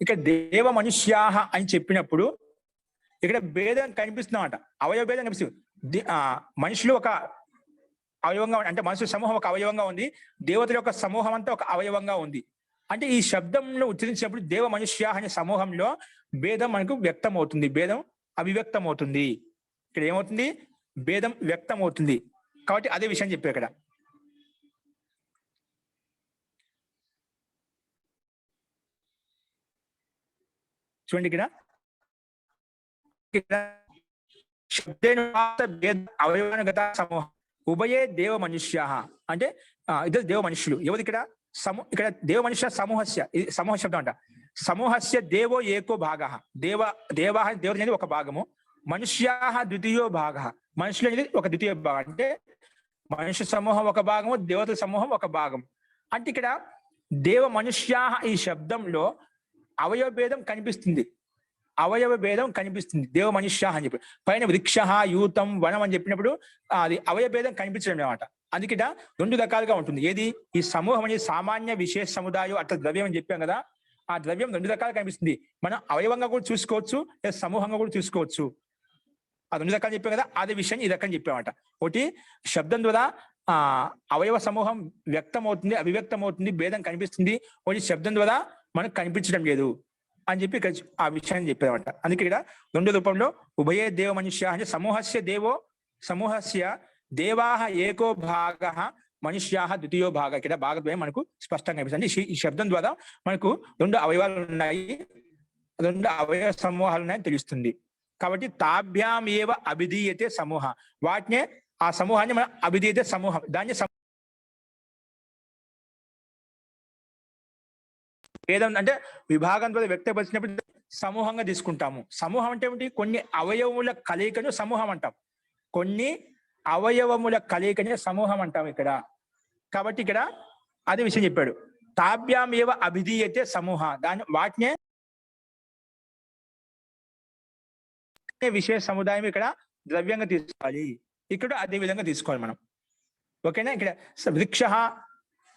A: ఇక దేవ మనుష్యాః అని చెప్పినప్పుడు ఇక్కడ భేదం కనిపిస్తున్నమాట, అవయవ భేదం కనిపిస్తుంది. మనుషులు ఒక అవయవంగా, అంటే మనుషుల సమూహం ఒక అవయవంగా ఉంది, దేవతల యొక్క సమూహం అంతా ఒక అవయవంగా ఉంది. అంటే ఈ శబ్దంలో ఉచ్చరించినప్పుడు దేవ మనుష్య అనే సమూహంలో భేదం మనకు వ్యక్తం అవుతుంది, భేదం అభివ్యక్తం అవుతుంది. ఇక్కడ ఏమవుతుంది, భేదం వ్యక్తం అవుతుంది. కాబట్టి అదే విషయం చెప్పారు ఇక్కడ. చూడండి ఇక్కడ అవయవానుగత సమూహం ఉభయే దేవ మనుష్యాః అంటే ఇద్దరు దేవ మనుష్యులు. ఎవరు ఇక్కడ ఇక్కడ దేవ మనుష్య సమూహస్య, సమూహ శబ్దం అంట. సమూహస్య దేవో ఏకో భాగః, దేవ అనేది ఒక భాగము, మనుష్యాః ద్వితీయో భాగః, మనుషులు అనేది ఒక ద్వితీయ భాగం. అంటే మనుష్య సమూహం ఒక భాగము, దేవతల సమూహం ఒక భాగం. అంటే ఇక్కడ దేవ మనుష్యాః ఈ శబ్దంలో అవయవ భేదం కనిపిస్తుంది, అవయవ భేదం కనిపిస్తుంది దేవ మనుష్య అని చెప్పి. పైన వృక్ష, యూతం, వనం అని చెప్పినప్పుడు అది అవయవ భేదం కనిపించడం అనమాట. అందుకే రెండు రకాలుగా ఉంటుంది. ఏది ఈ సమూహం అనేది సామాన్య విశేష సముదాయం అట్లా ద్రవ్యం అని చెప్పాం కదా, ఆ ద్రవ్యం రెండు రకాలుగా కనిపిస్తుంది. మనం అవయవంగా కూడా చూసుకోవచ్చు, లేదా సమూహంగా కూడా చూసుకోవచ్చు. ఆ రెండు రకాలు చెప్పాం కదా, అదే విషయాన్ని ఈ రకం చెప్పామట. ఒకటి శబ్దం ద్వారా అవయవ సమూహం వ్యక్తం అవుతుంది, అభివ్యక్తం అవుతుంది, భేదం కనిపిస్తుంది. ఒకటి శబ్దం ద్వారా మనకు కనిపించడం లేదు అని చెప్పి ఇక్కడ ఆ విషయాన్ని చెప్పామట. అందుకే ఇక్కడ రెండు రూపంలో ఉభయే దేవ మనుష్య అంటే సమూహస్య దేవాహ ఏకో భాగ మనుష్యాహ ద్వితీయో భాగ. ఇక్కడ భాగద్వయం మనకు స్పష్టంగా కనిపిస్తుంది. ఈ శబ్దం ద్వారా మనకు రెండు అవయవాలు ఉన్నాయి, రెండు అవయవ సమూహాలు ఉన్నాయని తెలుస్తుంది. కాబట్టి తాభ్యాం ఏవ అభిధీయతే సమూహ, వాటినే ఆ సమూహాన్ని మనం అభిధీయతే సమూహం, దాన్ని భేదం అంటే విభాగం ద్వారా వ్యక్తపరిచినప్పుడు సమూహంగా తీసుకుంటాము. సమూహం అంటే ఏమిటి? కొన్ని అవయవముల కలయికను సమూహం అంటాం. కొన్ని అవయవముల కలయికనే సమూహం అంటాం ఇక్కడ. కాబట్టి ఇక్కడ అదే విషయం చెప్పాడు. తాభ్యాం ఏవ అభిధీయతే సమూహ, దాని వాటినే విశేష సముదాయం ఇక్కడ ద్రవ్యంగా తీసుకోవాలి. ఇక్కడ అదే విధంగా తీసుకోవాలి మనం. ఓకేనా? ఇక్కడ వృక్ష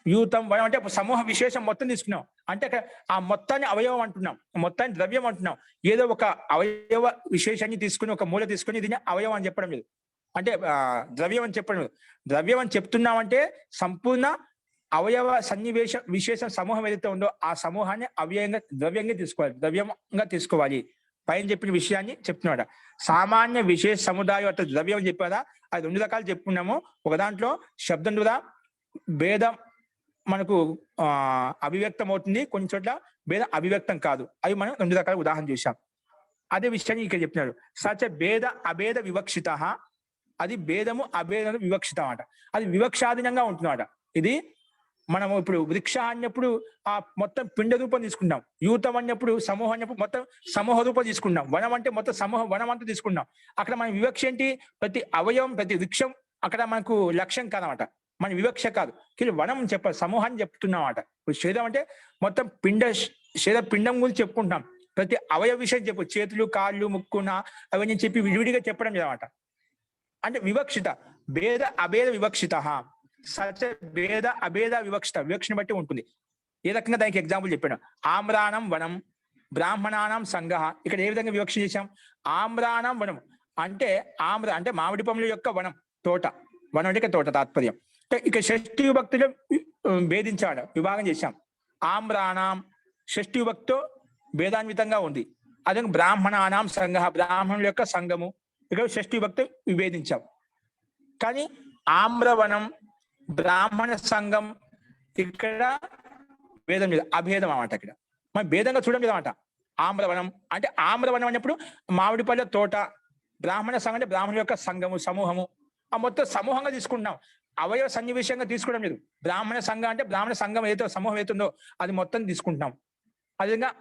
A: యూతం వనం అంటే సమూహ విశేషం మొత్తం తీసుకున్నాం. అంటే అక్కడ ఆ మొత్తాన్ని అవయవం అంటున్నాం, మొత్తాన్ని ద్రవ్యం అంటున్నాం. ఏదో ఒక అవయవ విశేషాన్ని తీసుకుని ఒక మూల తీసుకుని దీన్ని అవయవం అని చెప్పడం లేదు, అంటే ద్రవ్యం అని చెప్పడం లేదు. ద్రవ్యం అని చెప్తున్నామంటే సంపూర్ణ అవయవ విశేష సమూహం ఏదైతే ఉందో ఆ సమూహాన్ని ద్రవ్యంగా తీసుకోవాలి, ద్రవ్యంగా తీసుకోవాలి. పైన చెప్పిన విషయాన్ని చెప్తున్నాడు. సామాన్య విశేష సముదాయం అట్లా ద్రవ్యం అని చెప్పారా, అది రెండు రకాలు చెప్పుకున్నాము. ఒక దాంట్లో శబ్దం ద్వారా భేదం మనకు అభివ్యక్తం అవుతుంది, కొన్ని చోట్ల భేదం అభివ్యక్తం కాదు. అవి మనం రెండు రకాల ఉదాహరణ చూసాం. అదే విషయాన్ని ఇక్కడ చెప్తున్నాడు. సచ భేద అభేద వివక్షిత, అది భేదము అభేదము వివక్షితం అట. అది వివక్షాధీనంగా ఉంటున్నాడ. ఇది మనము ఇప్పుడు వృక్ష అన్నప్పుడు ఆ మొత్తం పిండ రూపం తీసుకున్నాం, యూతం అన్నప్పుడు సమూహం అన్నప్పుడు మొత్తం సమూహ రూపం తీసుకున్నాం, వనం అంటే మొత్తం సమూహం వనం అంతా తీసుకున్నాం. అక్కడ మన వివక్ష ఏంటి? ప్రతి అవయవం ప్రతి వృక్షం అక్కడ మనకు లక్ష్యం కాదన్నమాట, మన వివక్ష కాదు. వనం చెప్పాలి, సమూహాన్ని చెప్తున్నాం అట. ఇప్పుడు శరీరం అంటే మొత్తం శరీర పిండం గురించి చెప్పుకుంటాం, ప్రతి అవయవ విషయం చెప్పు, చేతులు కాళ్ళు ముక్కున అవన్నీ చెప్పి విడివిడిగా చెప్పడం లేదన్నమాట. అంటే వివక్షిత, భేద అభేద వివక్షిత. సచ భేద అభేద వివక్షిత, వివక్షను బట్టి ఉంటుంది. ఏ రకంగా దానికి ఎగ్జాంపుల్ చెప్పాను. ఆమ్రాణం వనం బ్రాహ్మణానం సంఘ. ఇక్కడ ఏ విధంగా వివక్ష చేశాం? ఆమ్రాణం వనం అంటే ఆమ్ర అంటే మామిడి పండ్ల యొక్క వనం, తోట. వనం అంటే తోట తాత్పర్యం. ఇక షష్ఠి విభక్తిలో భేదించాడు, విభాగం చేశాం. ఆమ్రాణం షష్ఠి విభక్తితో భేదాన్వితంగా ఉంది. అదే బ్రాహ్మణానాం సంఘ, బ్రాహ్మణుల యొక్క సంఘము, ఇక్కడ షష్ఠి విభక్తి విభేదించాం. కానీ ఆమ్రవనం బ్రాహ్మణ సంఘం ఇక్కడ భేదం లేదు, అభేదం అన్నమాట. ఇక్కడ మనం భేదంగా చూడడం లేదన్నమాట. ఆమ్రవనం అంటే ఆమ్రవనం అన్నప్పుడు మామిడి పళ్ళ తోట, బ్రాహ్మణ సంఘం అంటే బ్రాహ్మణుల యొక్క సంఘము సమూహము, ఆ మొత్తం సమూహంగా తీసుకుంటున్నాం, అవయవ సన్నివేశంగా తీసుకోవడం లేదు. బ్రాహ్మణ సంఘం అంటే బ్రాహ్మణ సంఘం ఏదో సమూహం అవుతుందో అది మొత్తం తీసుకుంటున్నాం. అదేవిధంగా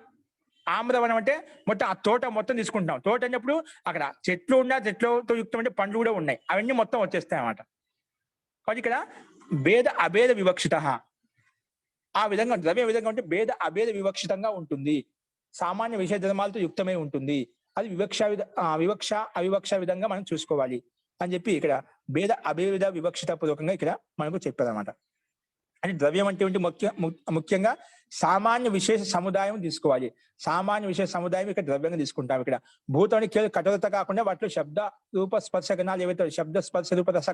A: ఆమ్రవనం అంటే మొత్తం ఆ తోట మొత్తం తీసుకుంటున్నాం. తోట అన్నప్పుడు అక్కడ చెట్లు ఉన్నా, చెట్లతో యుక్తం అంటే పండ్లు కూడా ఉన్నాయి, అవన్నీ మొత్తం వచ్చేస్తాయి అన్నమాట. కాబట్టి ఇక్కడ భేద అభేద వివక్షిత, ఆ విధంగా ద్రవ్య విధంగా ఉంటే భేద అభేద వివక్షితంగా ఉంటుంది, సామాన్య విషయ ధర్మాలతో యుక్తమై ఉంటుంది. అది వివక్ష అవివక్ష విధంగా మనం చూసుకోవాలి అని చెప్పి ఇక్కడ భేద అభేద వివక్షిత పూర్వకంగా ఇక్కడ మనకు చెప్పారనమాట. అంటే ద్రవ్యం అంటే ముఖ్యంగా సామాన్య విశేష సముదాయం తీసుకోవాలి. సామాన్య విశేష సముదాయం ఇక్కడ ద్రవ్యంగా తీసుకుంటాం. ఇక్కడ భూతానికి కేవలం కఠోరత కాకుండా వాటిలో శబ్ద రూప స్పర్శ గణాలు ఏవైతే, శబ్ద స్పర్శ రూప రస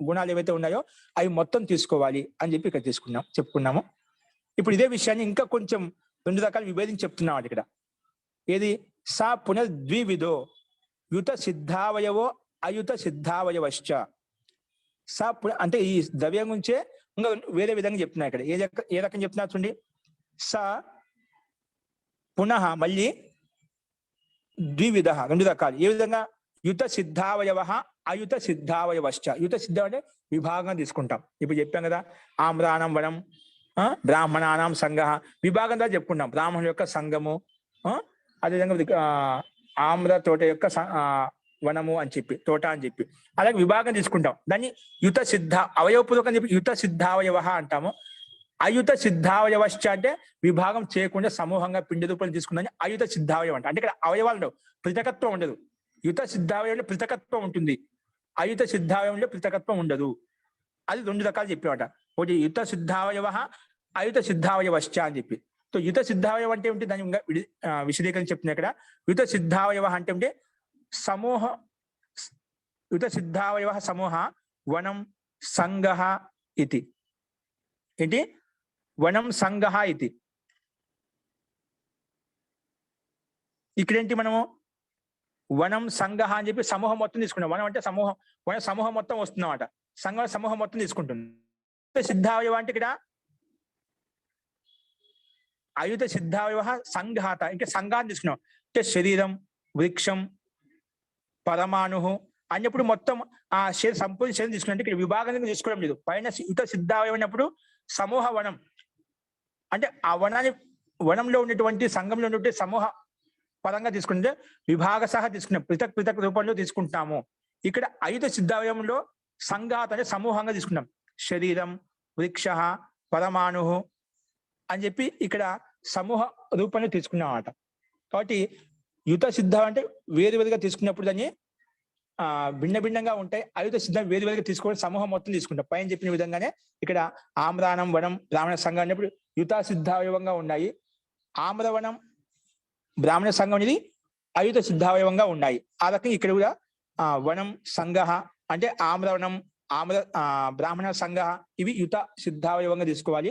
A: గుణాలు ఏవైతే ఉన్నాయో అవి మొత్తం తీసుకోవాలి అని చెప్పి ఇక్కడ చెప్పుకున్నాము. ఇప్పుడు ఇదే విషయాన్ని ఇంకా కొంచెం రెండు రకాలు విభేదించి చెప్తున్నాం ఇక్కడ. ఏది? సా పునర్ద్వివిధో యుత సిద్ధావయవో అయుత సిద్ధావయవశ్చ. సా అంటే ఈ ద్రవ్యం గురించే ఇంకా వేరే విధంగా చెప్తున్నా ఇక్కడ. ఏ రకం చెప్తున్నా చూడండి. స పునః మళ్ళీ ద్వివిధ, రెండు రకాలు. ఏ విధంగా? యుత సిద్ధావయవ అయుత సిద్ధావయవశ్చ. యుత సిద్ధం అంటే విభాగం తీసుకుంటాం. ఇప్పుడు చెప్పాం కదా, ఆమ్రాణం వనం బ్రాహ్మణానాం సంఘ, విభాగం ద్వారా చెప్పుకుంటాం. బ్రాహ్మణుల యొక్క సంఘము, అదేవిధంగా ఆమ్ర తోట యొక్క వనము అని చెప్పి, తోట అని చెప్పి అలాగే విభాగం తీసుకుంటాం. దాన్ని యుత సిద్ధ అవయవపూర్వకం చెప్పి యుత సిద్ధావయవ అంటాము. అయుత సిద్ధావయవశ్చ అంటే విభాగం చేయకుండా సమూహంగా పిండి రూపాయలు తీసుకుందని అయుత సిద్ధావయవం అంట. అంటే ఇక్కడ అవయవాలు పృథకత్వం ఉండదు. యుత సిద్ధావయంలో పృథకత్వం ఉంటుంది, అయుత సిద్ధావయంలో పృథకత్వం ఉండదు. అది 2 రకాలు చెప్పేవాట. ఒకటి యుత సిద్ధావయవ, అయుత సిద్ధావయవశ్చ అని చెప్పి. సో యుత సిద్ధావయవం అంటే ఏమిటి, దాన్ని ఇంకా విశదీకరణ చెప్తున్నా ఇక్కడ. యుత సిద్ధావయవ అంటే ఏమిటి, సమూహ యుత సిద్ధావయవ సమూహ వనం సంగః ఇతి. ఏంటి వనం సంగః ఇతి. ఇక్కడేంటి మనము వనం సంగః అని చెప్పి సమూహం మొత్తం తీసుకున్నాం. వనం అంటే సమూహం, వన సమూహం మొత్తం వస్తుందన్నమాట. సంఘ సమూహం మొత్తం తీసుకుంటుంది. సిద్ధావయవ అంటే ఇక్కడ అయుత సిద్ధావయవ సంఘాత, ఇంకా సంఘాన్ని తీసుకున్నాం. అంటే శరీరం, వృక్షం, పరమాణు అన్నప్పుడు మొత్తం ఆ సంపూర్ణ శరీరం తీసుకున్నట్టు ఇక్కడ విభాగంగా తీసుకోవడం లేదు. పైన యుత సిద్ధావయవం అన్నప్పుడు సమూహ వనం అంటే ఆ వనాన్ని, వనంలో ఉన్నటువంటి సంఘంలో ఉన్నటువంటి సమూహ పరంగా తీసుకుంటే విభాగ సహా తీసుకున్నాం, పృథక్ పృథక్ రూపంలో తీసుకుంటాము. ఇక్కడ అయుత సిద్ధావయవంలో సంఘాత అంటే సమూహంగా తీసుకున్నాం. శరీరం, వృక్ష, పరమాణు అని చెప్పి ఇక్కడ సమూహ రూపంలో తీసుకున్నాం అన్నమాట. కాబట్టి యుత సిద్ధం అంటే వేరువేరుగా తీసుకున్నప్పుడు దాన్ని భిన్న భిన్నంగా ఉంటాయి. అయుత సిద్ధం వేరువేరుగా తీసుకోవడం సమూహం మొత్తం తీసుకుంటాం. పైన చెప్పిన విధంగానే ఇక్కడ ఆమ్రానం, వనం, బ్రాహ్మణ సంఘం అన్నప్పుడు యుత సిద్ధావయవంగా ఉన్నాయి. ఆమ్రవనం, బ్రాహ్మణ సంఘం అనేది అయుత సిద్ధావయవంగా ఉన్నాయి. ఆ రకంగా ఇక్కడ కూడా వనం సంఘ అంటే ఆమ్రవనం, బ్రాహ్మణ సంఘ ఇవి యుత సిద్ధావయవంగా తీసుకోవాలి.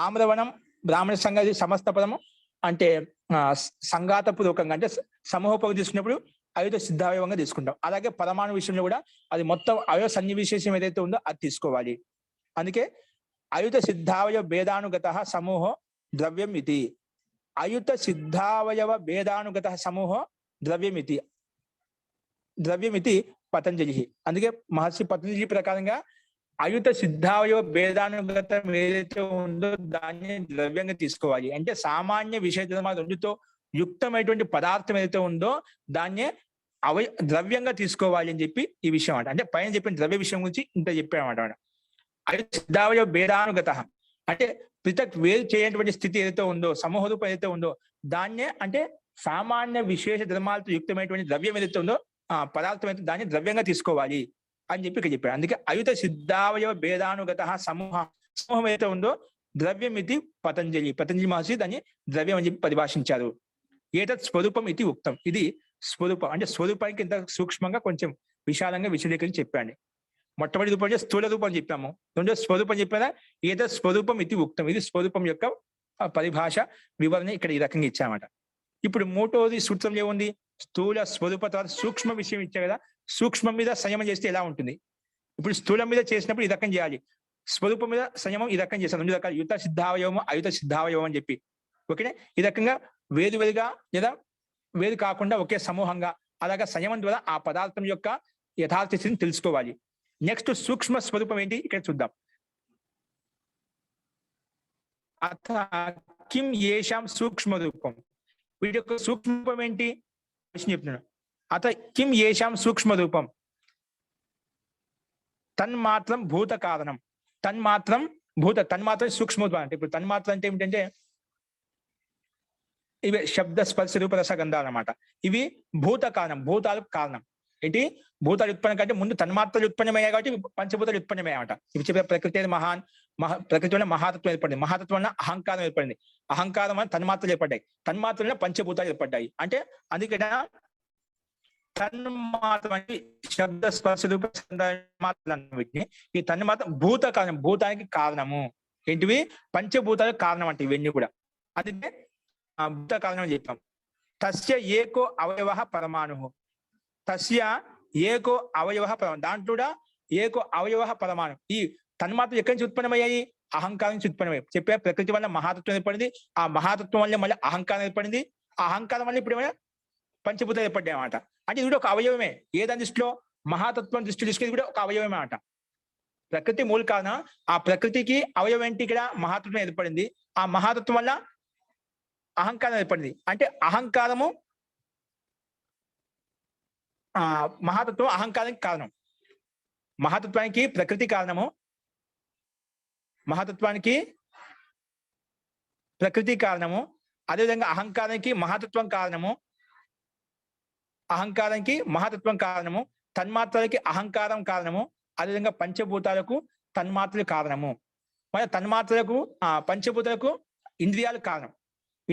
A: ఆమ్రవనం, బ్రాహ్మణ సంఘ ఇది సమస్త పదము అంటే సంఘాత పూర్వకంగా అంటే సమూహపూర్వకంగా తీసుకున్నప్పుడు అయుత సిద్ధావయవంగా తీసుకుంటాం. అలాగే పరమాణు విషయంలో కూడా అది మొత్తం అవయవ సన్నివిశేషం ఏదైతే ఉందో అది తీసుకోవాలి. అందుకే అయుత సిద్ధావయవ భేదానుగత సమూహ ద్రవ్యం ఇది. అయుత సిద్ధావయవ భేదానుగత సమూహ ద్రవ్యమితి, ద్రవ్యమితి పతంజలి. అందుకే మహర్షి పతంజలి ప్రకారంగా అయుత సిద్ధావయవ భేదానుగతం ఏదైతే ఉందో దాన్ని ద్రవ్యంగా తీసుకోవాలి. అంటే సామాన్య విషయ రెండుతో యుక్తమైనటువంటి పదార్థం ఏదైతే ఉందో దాన్నే ద్రవ్యంగా తీసుకోవాలి అని చెప్పి ఈ విషయం అంటే పైన చెప్పిన ద్రవ్య విషయం గురించి ఇంత చెప్పామన్నమాట. అయుత సిద్ధావయవ భేదానుగత అంటే పృథక్ వేరు చేయనటువంటి స్థితి ఏదైతే ఉందో, సమూహ రూపం ఏదైతే ఉందో దాన్నే అంటే సామాన్య విశేష ధర్మాలతో యుక్తమైనటువంటి ద్రవ్యం ఏదైతే ఉందో ఆ పదార్థం అయితే దాన్ని ద్రవ్యంగా తీసుకోవాలి అని చెప్పి ఇక్కడ చెప్పాడు. అందుకే అయుత సిద్ధావయవ భేదానుగత సమూహం ఏదైతే ఉందో ద్రవ్యం ఇది పతంజలి మహర్షి దాన్ని ద్రవ్యం అని చెప్పి పరిభాషించారు. ఏతత్ స్వరూపం ఇది ఉక్తం. ఇది స్వరూపం అంటే స్వరూపానికి ఇంత సూక్ష్మంగా కొంచెం విశాలంగా విశదీకరించి చెప్పండి. మొట్టమొదటి రూపం అంటే స్థూల రూపం చెప్పాము, రెండో స్వరూపం చెప్పారా. ఏదో స్వరూపం ఇది ఉక్తం, ఇది స్వరూపం యొక్క పరిభాష వివరణ ఇక్కడ ఈ రకంగా ఇచ్చామట. ఇప్పుడు మూడోది సూత్రం ఏముంది, స్థూల స్వరూప తర్వాత సూక్ష్మ విషయం ఇచ్చా కదా. సూక్ష్మం మీద సంయమం చేస్తే ఎలా ఉంటుంది. ఇప్పుడు స్థూలం మీద చేసినప్పుడు ఈ రకం చేయాలి, స్వరూపం మీద సంయమం ఈ రకం చేస్తాం. 2 రకాలు యుత సిద్ధావయవం, అయుత సిద్ధావయవం అని చెప్పి. ఓకేనే, ఈ రకంగా వేరువేరుగా లేదా వేరు కాకుండా ఒకే సమూహంగా అలాగా సంయమం ద్వారా ఆ పదార్థం యొక్క యథార్థ స్థితిని తెలుసుకోవాలి. నెక్స్ట్ సూక్ష్మ స్వరూపం ఏంటి ఇక్కడ చూద్దాం. అథ కిం ఏషాం సూక్ష్మ రూపం, వీటి యొక్క సూక్ష్మ రూపం ఏంటి చెప్తున్నాను. అథ కిం ఏషాం సూక్ష్మ రూపం, తన్మాత్రం భూత కారణం. తన్మాత్రం సూక్ష్మ రూపం అంటే ఇప్పుడు తన్మాత్రం అంటే ఏమిటంటే ఇవి శబ్ద స్పర్శ రూప రస గంధాలు అన్నమాట. ఇవి భూత కారణం, భూతాలకు కారణం. ఏంటి భూతాలు ఉత్పన్నం కంటే ముందు తన్మాత్రలు ఉత్పన్నమయ్యాయి కాబట్టి పంచభూతాలు ఉత్పన్నమయ్యాయట. ఇవి చెప్పే ప్రకృతి ప్రకృతి వల్ల మహాతత్వం ఏర్పడింది, మహాతత్వం వల్ల అహంకారం ఏర్పడింది, అహంకారం వల్ల తన్మాత్రలు ఏర్పడ్డాయి, తన్మాత్రల పంచభూతాలు ఏర్పడ్డాయి. అంటే అందుకే తన్మాత్రం శబ్ద స్పర్శ రూప వీటిని ఈ తన్మాత్ర భూత కారణం, భూతానికి కారణము ఏంటివి పంచభూతాలకు కారణం అంటే ఇవన్నీ కూడా. అందుకే భూత కారణం అని చెప్పాం. తస్య ఏకో అవయవ పరమాణు, తస్య ఏకో అవయవ పరమాణు, దాంట్లో ఏకో అవయవ పరమాణు. ఈ తన్మాత్రలు ఎక్కడి నుంచి ఉత్పన్నమయ్యాయి, అహంకారం నుంచి ఉత్పన్నమయ్యాయి. చెప్పే ప్రకృతి వల్ల మహాతత్వం ఏర్పడింది, ఆ మహాతత్వం వల్ల మళ్ళీ అహంకారం ఏర్పడింది, ఆ అహంకారం వల్ల ఇప్పుడు ఏమైనా పంచభూతాలు ఏర్పడ్డాయి అన్నమాట. అంటే ఇది కూడా ఒక అవయవమే. ఏదాని దృష్టిలో మహాతత్వం దృష్టి తీసుకుని కూడా ఒక అవయవమే అన్నమాట. ప్రకృతి మూల కారణం, ఆ ప్రకృతికి అవయవం ఏంటి ఇక్కడ మహాతత్వం ఏర్పడింది, ఆ మహాతత్వం వల్ల అహంకారం ఏర్పడింది. అంటే అహంకారము మహాతత్వం అహంకారానికి కారణం. మహాతత్వానికి ప్రకృతి కారణము, మహాతత్వానికి ప్రకృతి కారణము, అదేవిధంగా అహంకారానికి మహాతత్వం కారణము, అహంకారానికి మహాతత్వం కారణము, తన్మాత్రలకి అహంకారం కారణము, అదేవిధంగా పంచభూతాలకు తన్మాత్రలు కారణము, మరి తన్మాత్రలకు పంచభూతాలకు ఇంద్రియాలు కారణం.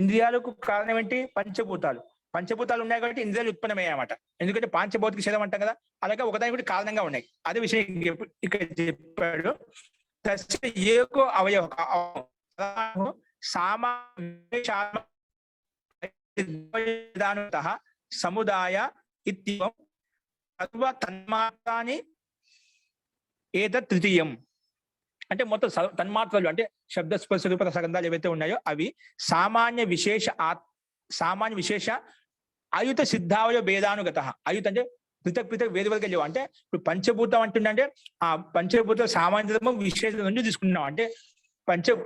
A: ఇంద్రియాలకు కారణం ఏంటి? పంచభూతాలు. పంచభూతాలు ఉన్నాయి కాబట్టి ఇంద్రియాలు ఉత్పన్నమయ్యాయన్నమాట. ఎందుకంటే పాంచభౌతిక శరీరం అంటాం కదా, అలాగే ఒకదాని కూడా కారణంగా ఉన్నాయి. అదే విషయం ఇక్కడ చెప్పాడు. ఏకో అవయవ సముదాయ ఇత్యం సర్వ తన్మాత్రాని ఏతత్ తృతీయం. అంటే మొత్తం తన్మాత్రలు అంటే శబ్ద స్పర్శ రూప రసగంధాలు ఏవైతే ఉన్నాయో అవి సామాన్య విశేష అయుత సిద్ధావయ భేదానుగత. అయుత అంటే పృథక్ వేరువేరుగా లేవు. అంటే ఇప్పుడు పంచభూతం అంటుండే ఆ పంచభూత సామాన్యతము విశేష నుంచి తీసుకున్నాం. అంటే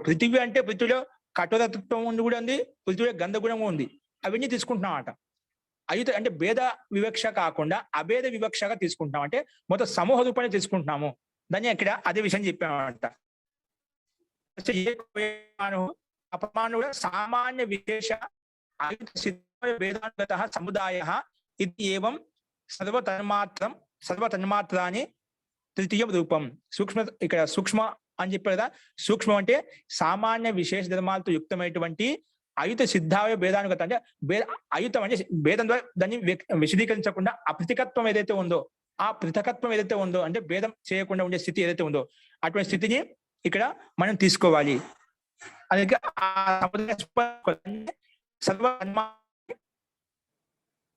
A: పృథివీ అంటే పృథ్వీలో కఠోరత్వం కూడా ఉంది, పృథ్వీలో గంధగుణము ఉంది, అవన్నీ తీసుకుంటున్నాం అంట. అయుత అంటే భేద వివక్ష కాకుండా అభేద వివక్షగా తీసుకుంటున్నాం. అంటే మొత్తం సమూహ రూపాన్ని తీసుకుంటున్నాము. దాన్ని ఇక్కడ అదే విషయం చెప్పామంట. అపమాను సామాన్య విశేష అయుత సిద్ధ భేదానుగత సముదాయ ఇది ఏవం సర్వతన్మాత్రాన్ని తృతీయం రూపం. ఇక్కడ సూక్ష్మ అని చెప్పారు కదా. సూక్ష్మం అంటే సామాన్య విశేష ధర్మాలతో యుక్తమైనటువంటి అయుత సిద్ధావయ భేదానుగత. అంటే అయుతం అంటే భేదం ద్వారా దాన్ని విశదీకరించకుండా అపృతికత్వం ఏదైతే ఉందో, ఆ పృథకత్వం ఏదైతే ఉందో, అంటే భేదం చేయకుండా ఉండే స్థితి ఏదైతే ఉందో అటువంటి స్థితిని ఇక్కడ మనం తీసుకోవాలి. అందుకే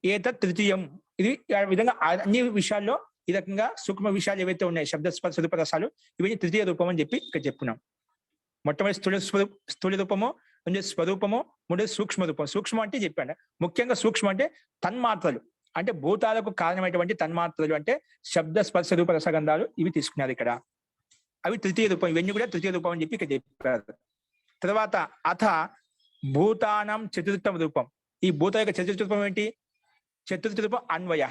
A: ఏతత్ తృతీయం. ఇది విధంగా అన్ని విషయాల్లో ఈ రకంగా సూక్ష్మ విషయాలు ఏవైతే ఉన్నాయి శబ్ద స్పర్శ రూప రసాలు ఇవన్నీ తృతీయ రూపం అని చెప్పి ఇక్కడ చెప్పుకున్నాం. మొట్టమొదటి స్థూల రూపము, స్వరూపము, మూడోది సూక్ష్మ రూపం. సూక్ష్మ అంటే చెప్పాను, ముఖ్యంగా సూక్ష్మ అంటే తన్మాత్రలు, అంటే భూతాలకు కారణమైనటువంటి తన్మాత్రలు అంటే శబ్ద స్పర్శ రూప రసగంధాలు ఇవి తీసుకున్నారు ఇక్కడ. అవి తృతీయ రూపం, ఇవన్నీ కూడా తృతీయ రూపం అని చెప్పి ఇక్కడ చెప్పారు. తర్వాత అథ భూతానం చతుర్థ రూపం. ఈ భూత యొక్క చతుర్థ రూపం ఏంటి? చతుర్థ రూపం అన్వయ.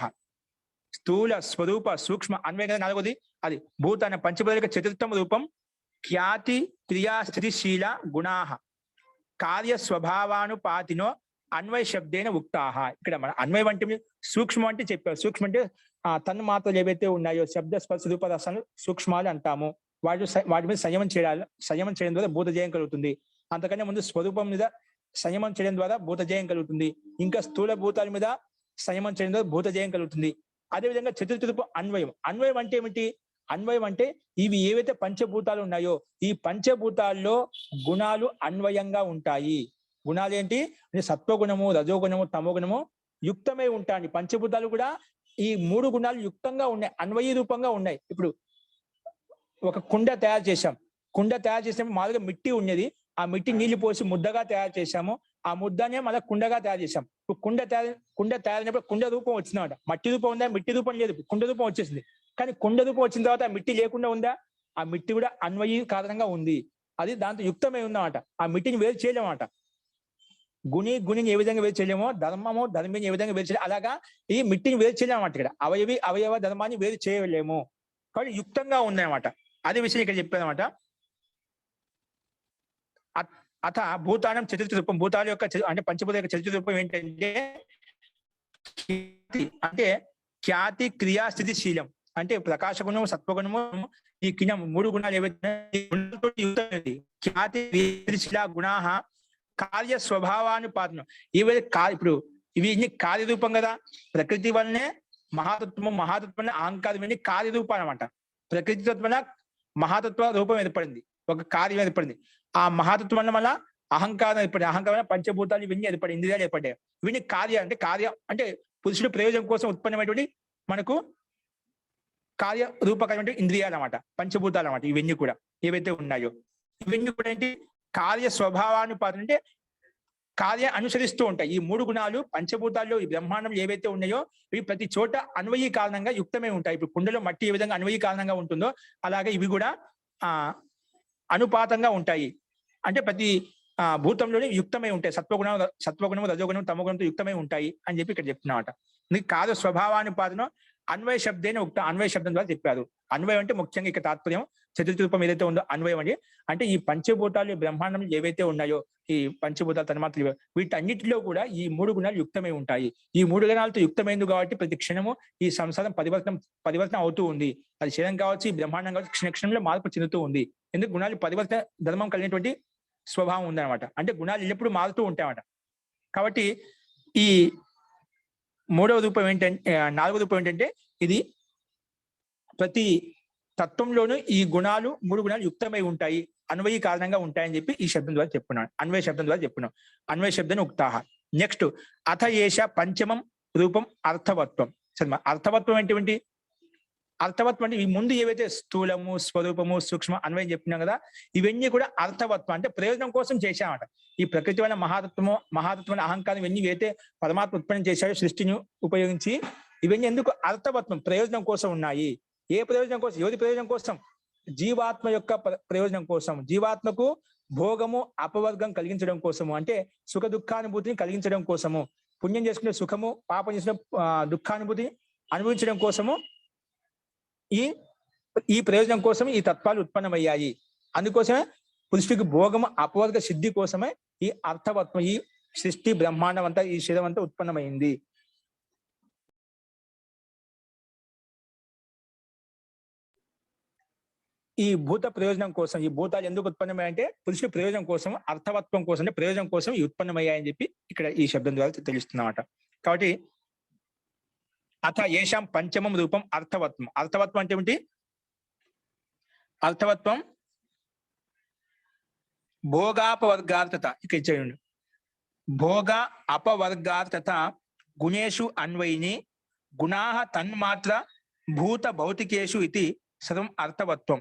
A: స్థూల స్వరూప సూక్ష్మ అన్వయ కదా నాలుగోది. అది భూతాన పంచభూత యొక్క చతుర్థం రూపం ఖ్యాతి క్రియా స్థితిశీల గుణా కార్య స్వభావానుపాతినో అన్వయ శబ్దేన ఉక్తాహ. ఇక్కడ మన అన్వయం అంటే సూక్ష్మం అంటే చెప్పారు. సూక్ష్మ అంటే తన్మాత్రలు ఏవైతే ఉన్నాయో శబ్ద స్పర్శ రూప రసాలు సూక్ష్మాలు అంటాము. వాటి మీద సంయమం చేయడం ద్వారా భూతజయం కలుగుతుంది. అంతకన్నా ముందు స్వరూపం మీద సంయమం చేయడం ద్వారా భూతజయం కలుగుతుంది. ఇంకా స్థూల భూతాల మీద సంయమం చేయడం ద్వారా భూతజయం కలుగుతుంది. అదేవిధంగా చతుర్థ రూపం అన్వయం. అన్వయం అంటే ఏమిటి? అన్వయం అంటే ఇవి ఏవైతే పంచభూతాలు ఉన్నాయో ఈ పంచభూతాల్లో గుణాలు అన్వయంగా ఉంటాయి. గుణాలు ఏంటి అంటే సత్వగుణము, రజోగుణము, తమోగుణము యుక్తమై ఉంటాయి. పంచభూతాలు కూడా ఈ మూడు గుణాలు యుక్తంగా ఉన్నాయి, అన్వయీ రూపంగా ఉన్నాయి. ఇప్పుడు ఒక కుండ తయారు చేశాం. కుండ తయారు చేసినప్పుడు మామూలుగా మిట్టి ఉన్నది, ఆ మిట్టి నీళ్లు పోసి ముద్దగా తయారు చేశాము. ఆ ముద్దనే మళ్ళీ కుండగా తయారు చేశాం. ఇప్పుడు కుండ తయారైనప్పుడు కుండ రూపం వచ్చిందన్నమాట. మట్టి రూపం ఉందా? మిట్టి రూపం లేదు, కుండ రూపం వచ్చేసింది. కానీ కుండ రూపం వచ్చిన తర్వాత ఆ మిట్టి లేకుండా ఉందా? ఆ మిట్టి కూడా అన్వయీ కారణంగా ఉంది, అది దాంతో యుక్తమై ఉందన్నమాట. ఆ మిట్టిని వేరు చేయలేమన్నమాట. గుణిని ఏ విధంగా వేరు చేయలేమో ధర్మిని ఏ విధంగా వేరు చేయలేము, అలాగా ఈ మిట్టిని వేరు చేయలేమన్నమాట. ఇక్కడ అవయవ ధర్మాన్ని వేరు చేయలేము, కాబట్టి యుక్తంగా ఉందన్నమాట. అదే విషయం ఇక్కడ చెప్పారన్నమాట. అథ భూతానం చతుర్థ రూపం. భూతాల యొక్క అంటే పంచభూత యొక్క చతుర్థ రూపం ఏంటంటే ఖ్యాతి క్రియా స్థితిశీలం. అంటే ప్రకాశ గుణము, సత్వగుణము, ఈ మూడు గుణాలు ఏవైతే ఖ్యాతి స్థితిశీల గుణా కార్య స్వభావానుపాతనం. ఇప్పుడు ఇవి ఇన్ని కార్యరూపం కదా. ప్రకృతి వల్లనే మహాతత్వం అహంకారం ఇవన్నీ కార్యరూపం అనమాట. ప్రకృతి తత్వన మహాతత్వ రూపం ఏర్పడింది, ఒక కార్యం ఏర్పడింది. ఆ మహాతత్వం వల్ల అహంకారం ఏర్పడింది. అహంకారం పంచభూతాలు ఇవన్నీ ఏర్పడి ఇంద్రియాలు ఏర్పడ్డాయి. ఇవన్నీ కార్యం అంటే పురుషుడు ప్రయోజనం కోసం ఉత్పన్నమైనటువంటి మనకు కార్య రూపకమైన ఇంద్రియాలు అన్నమాట, పంచభూతాలు అన్నమాట. ఇవన్నీ కూడా ఏవైతే ఉన్నాయో ఇవన్నీ కూడా ఏంటి? కార్య స్వభావానుపాతం, అంటే కార్యం అనుసరిస్తూ ఉంటాయి. ఈ మూడు గుణాలు పంచభూతాల్లో ఈ బ్రహ్మాండం ఏవైతే ఉన్నాయో ఇవి ప్రతి చోట అన్వయీ కారణంగా యుక్తమై ఉంటాయి. ఇప్పుడు కుండలో మట్టి ఏ విధంగా అన్వయీ కారణంగా ఉంటుందో అలాగే ఇవి కూడా అనుపాతంగా ఉంటాయి. అంటే ప్రతి భూతంలోనే యుక్తమై ఉంటాయి. సత్వగుణము, రజోగుణం, తమోగుణంతో యుక్తమై ఉంటాయి అని చెప్పి ఇక్కడ చెప్తున్నమాట. నీకు కార్య స్వభావానుపాదన అన్వయ శబ్దేనే అన్వయ శబ్దం ద్వారా చెప్పారు. అన్వయం అంటే ముఖ్యంగా ఇక్కడ తాత్పర్యం చతుర్థి రూపం ఏదైతే ఉందో అన్వయం అండి. అంటే ఈ పంచభూతాలు బ్రహ్మాండం ఏవైతే ఉన్నాయో ఈ పంచభూతాలు తన్మాత్రలు వీటన్నిటిలో కూడా ఈ 3 గుణాలు యుక్తమై ఉంటాయి. ఈ 3 గుణాలతో యుక్తమైంది కాబట్టి ప్రతి క్షణము ఈ సంసారం పరివర్తన అవుతూ ఉంది. అది శరీరం కావచ్చు, ఈ బ్రహ్మాండం కావచ్చు, క్షణంలో మార్పు చెందుతూ ఉంది. ఎందుకు గుణాలు పరివర్తన ధర్మం కలిగినటువంటి స్వభావం ఉందన్నమాట. అంటే గుణాలు ఎల్లప్పుడూ మారుతూ ఉంటాయన్నమాట. కాబట్టి ఈ 3వ రూపం ఏంటంటే 4వ రూపం ఏంటంటే ఇది ప్రతి తత్వంలోనూ ఈ 3 గుణాలు యుక్తమై ఉంటాయి, అన్వయ కారణంగా ఉంటాయని చెప్పి ఈ శబ్దం ద్వారా చెప్పుకున్నాను. అన్వయ శబ్దం ద్వారా చెప్పుకున్నాం. అన్వయ శబ్దం ఉక్తాహ. నెక్స్ట్ అథ ఏష పంచమం రూపం అర్థవత్వం. అర్థవత్వం ఏంటి? అర్థవత్వం అంటే ఈ ముందు ఏవైతే స్థూలము, స్వరూపము, సూక్ష్మ అన్వయం చెప్తున్నాం కదా, ఇవన్నీ కూడా అర్థవత్వం అంటే ప్రయోజనం కోసం చేశామట. ఈ ప్రకృతి వల్ల మహాతత్వమైన అహంకారం ఇవన్నీ అయితే పరమాత్మ ఉత్పన్నం చేశాడో సృష్టిని ఉపయోగించి, ఇవన్నీ ఎందుకు అర్థవత్వం ప్రయోజనం కోసం ఉన్నాయి. ఏ ప్రయోజనం కోసం? ఎవరి ప్రయోజనం కోసం? జీవాత్మ యొక్క ప్రయోజనం కోసం. జీవాత్మకు భోగము అపవర్గం కలిగించడం కోసము, అంటే సుఖ దుఃఖానుభూతిని కలిగించడం కోసము, పుణ్యం చేసుకునే సుఖము, పాపం చేసిన దుఃఖానుభూతిని అనుభవించడం కోసము ఈ ప్రయోజనం కోసం ఈ తత్వాలు ఉత్పన్నమయ్యాయి. అందుకోసమే పురుషుడికి భోగము అపవర్గ సిద్ధి కోసమే ఈ అర్థవత్వం, ఈ సృష్టి బ్రహ్మాండం అంతా, ఈ శరీరం అంతా ఉత్పన్నమైంది. ఈ భూత ప్రయోజనం కోసం, ఈ భూతాలు ఎందుకు ఉత్పన్నమయ్యాయంటే పురుషుడి ప్రయోజనం కోసం, అర్థవత్వం కోసం, అంటే ప్రయోజనం కోసం ఈ ఉత్పన్నమయ్యాయని చెప్పి ఇక్కడ ఈ శబ్దం ద్వారా తెలుస్తున్నమాట. కాబట్టి అథ ఏషాం పంచమం రూపం అర్థవత్వం. అర్థవత్వం అంటే ఏమిటి? అర్థవత్వం భోగాపవర్గార్థత. ఇక్కడ చేయండి. భోగ అపవర్గార్థత గుణేషు అన్వయిని గుణాః తన్మాత్ర భూత భౌతికేషు ఇది సర్వం అర్థవత్వం.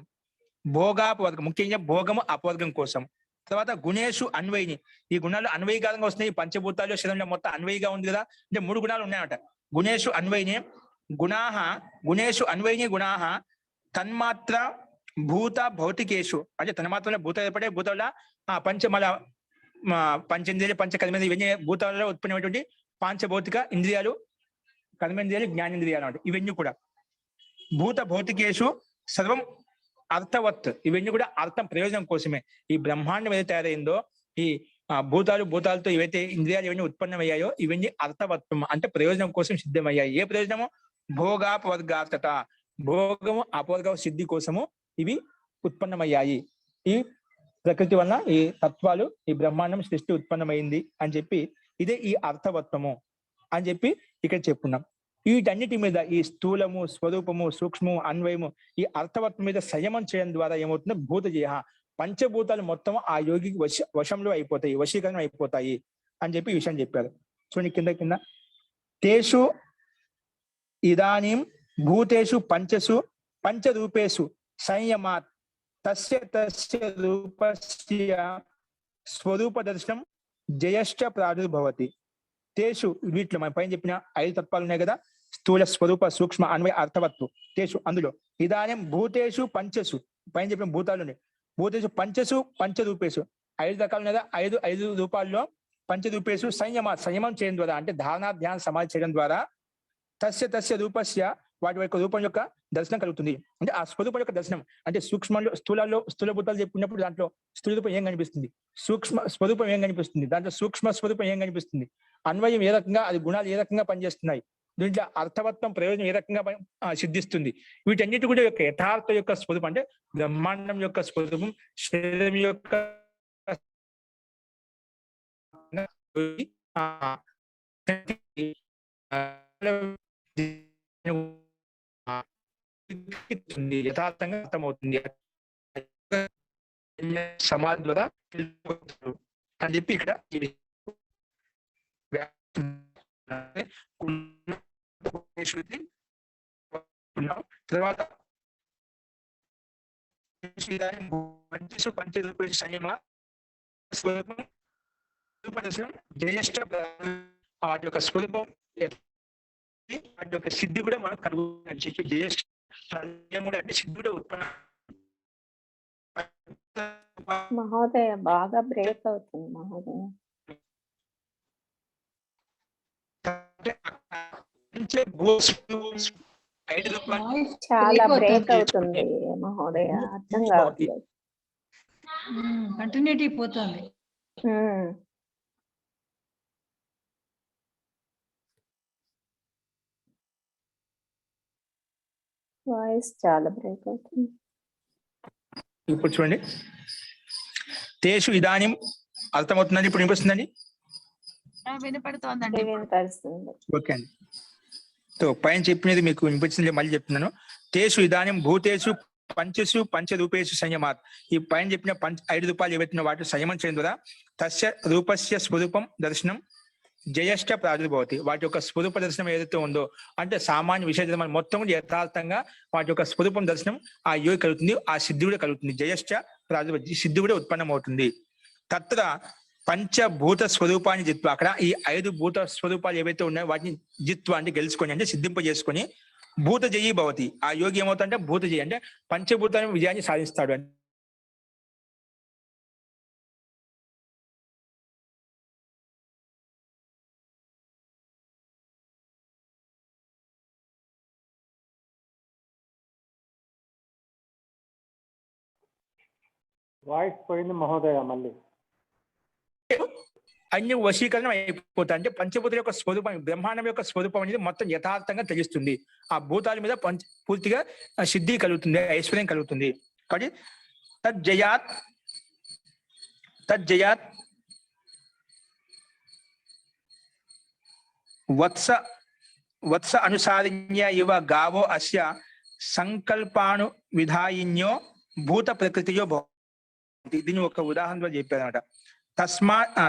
A: భోగాపవర్గం, ముఖ్యంగా భోగము అపవర్గం కోసం. తర్వాత గుణేషు అన్వయిని, ఈ గుణాలు అన్వయకారంగా వస్తున్నాయి. పంచభూతాలు శరీరంలో మొత్తం అన్వయిగా ఉంది కదా, అంటే 3 గుణాలు ఉన్నాయన్నమాట. గుణేషు అన్వయిని గుణేషు అన్వయిని గుణాః తన్మాత్ర భూత భౌతికేషు, అంటే తన్మాత్రలో భూత ఏర్పడే భూతాల పంచేంద్రియాలు, పంచకర్మేంద్రియాలు, ఇవన్నీ భూతాలలో ఉత్పన్నమైనటువంటి పాంచభౌతిక ఇంద్రియాలు, కర్మేంద్రియాలు, జ్ఞానేంద్రియాలు అంటే ఇవన్నీ కూడా భూత భౌతికేషు సర్వం అర్థవత్. ఇవన్నీ కూడా అర్థం ప్రయోజనం కోసమే. ఈ బ్రహ్మాండం ఏదైతే తయారైందో, ఈ భూతాలతో ఏవైతే ఇంద్రియాలు ఇవన్నీ ఉత్పన్నమయ్యాయో ఇవన్నీ అర్థవత్వం అంటే ప్రయోజనం కోసం సిద్ధమయ్యాయి. ఏ ప్రయోజనము? భోగాపవర్గార్థత, భోగము అపవర్గ సిద్ధి కోసము ఇవి ఉత్పన్నమయ్యాయి. ఈ ప్రకృతి వలన ఈ తత్వాలు, ఈ బ్రహ్మాండం సృష్టి ఉత్పన్నమైంది అని చెప్పి ఇదే ఈ అర్థవత్వము అని చెప్పి ఇక్కడ చెప్పుకున్నాం. వీటన్నిటి మీద ఈ స్థూలము, స్వరూపము, సూక్ష్మము, అన్వయము, ఈ అర్థవత్వం మీద సంయమం చేయడం ద్వారా ఏమవుతుందో భూతజయ, పంచభూతాలు మొత్తం ఆ యోగికి వశంలో అయిపోతాయి, వశీకరణం అయిపోతాయి అని చెప్పి ఈ విషయం చెప్పారు. చూడండి కింద తేషు ఇదానీం భూతేషు పంచసు పంచరూపేషు సంయమాత్ తస్య రూపస్య స్వరూప దర్శనం జయశ్చ ప్రాదుర్భవతి. తేషు, వీటిలో మనం పైన చెప్పిన 5 తత్వాలు ఉన్నాయి కదా, స్థూల, స్వరూప, సూక్ష్మ, అన్వయ, అర్థవత్వం. తేషు అందులో ఇదానీం భూతేషు పంచసు, పైన చెప్పిన భూతాలు ఉన్నాయి. భూతేషు పంచసు పంచరూపేషు, 5 రకాలు ఉన్నాయి కదా, 5 రూపాల్లో పంచరూపేషు సంయమం చేయడం ద్వారా, అంటే ధారణ, ధ్యాన, సమాధి చేయడం ద్వారా తస్య రూపస్య, వాటి యొక్క రూపం యొక్క దర్శనం కలుగుతుంది. అంటే ఆ స్వరూపం యొక్క దర్శనం, అంటే సూక్ష్మంలో స్థూల భూతాలు చెప్పుకున్నప్పుడు దాంట్లో స్థూల రూపం ఏం కనిపిస్తుంది, సూక్ష్మ స్వరూపం ఏం కనిపిస్తుంది, దాంట్లో సూక్ష్మ స్వరూపం ఏం కనిపిస్తుంది, అన్వయం ఏ రకంగా, అది గుణాలు ఏ రకంగా పనిచేస్తున్నాయి, దీంట్లో అర్థవత్వం ప్రయోజనం ఏ రకంగా సిద్ధిస్తుంది, వీటన్నిటి కూడా యొక్క యథార్థ యొక్క స్వరూపం, అంటే బ్రహ్మాండం యొక్క స్వరూపం, శరీరం యొక్క యథార్థంగా అర్థమవుతుంది సమాధి ద్వారా అని చెప్పి ఇక్కడ తర్వాత పంచరూప సంయమ స్వరూపం రూపదర్శనం జయష్ట వాటి యొక్క స్వరూపం, వాటి యొక్క సిద్ధి కూడా మనకు కలుగుతుందని చెప్పి జయష్ట అంటే సిద్ధి కూడా ఉత్పన్న.
B: మహోదయ బాగా బ్రేక్ అవుతుంది మహోదయ.
A: 5 రూపాయలు
C: వాయిస్
B: చాలా
C: బ్రేక్
B: బ్రేక్
C: అవుతుంది.
B: అవుతుంది మహోదయ, అర్థం కావట్లేదు.
C: కంటిన్యూటీ పోతుంది.
B: ఉమ్. వాయిస్ చాలా బ్రేక్ అవుతుంది.
A: ఇప్పుడు చూడండి, తేషు ఇదానిం అర్థమవుతుందండి, ఇప్పుడు వినిపిస్తుందండి?
C: వినపడుతోందండి.
B: వినపడుతుంది.
A: ఓకే అండి. సో పైన చెప్పినది మీకు వినిపించింది, మళ్ళీ చెప్తున్నాను. తేషు ఇదానిం భూతేషు పంచసు పంచరూపేషు సంయమాత్. ఈ పైన చెప్పిన 5 రూపాయలు ఏవైతున్న వాటి సంయమం చేయడం ద్వారా తస్య రూపస్య స్వరూపం దర్శనం జయష్ట ప్రాదుర్భవతి. వాటి యొక్క స్వరూప దర్శనం ఏదైతే ఉందో, అంటే సామాన్య విషయ మొత్తం కూడా యథార్థంగా వాటి యొక్క స్వరూపం దర్శనం ఆ యోగి కలుగుతుంది, ఆ సిద్ధి కూడా కలుగుతుంది. జయష్ట ప్రాదుర్భవతి, సిద్ధి కూడా ఉత్పన్నం అవుతుంది. తత్ర పంచభూత స్వరూపాన్ని జిత్వ, అక్కడ ఈ 5 భూత స్వరూపాలు ఏవైతే ఉన్నాయో వాటిని జిత్వ అంటే గెలుచుకొని, అంటే సిద్ధింపజేసుకొని భూత జయీ భవతి. ఆ యోగి ఏమవుతాడంటే భూత జయి, అంటే పంచభూతాన్ని విజయాన్ని సాధిస్తాడు.
D: వాయిస్ పోయింది మహోదయ మళ్ళీ.
A: అన్ని వశీకరణం అయిపోతాయి. అంటే పంచభూతుల యొక్క స్వరూపం, బ్రహ్మాండం యొక్క స్వరూపం అనేది మొత్తం యథార్థంగా తెలుస్తుంది. ఆ భూతాల మీద పూర్తిగా సిద్ధి కలుగుతుంది, ఐశ్వర్యం కలుగుతుంది. కాబట్టి తజ్జయాత్ వత్స అనుసారిణ్య ఇవ గావో అస్య సంకల్పాను విధాయిన్యో భూత ప్రకృతియో భవతి. దీన్ని ఒక ఉదాహరణలో చెప్పారన్నమాట.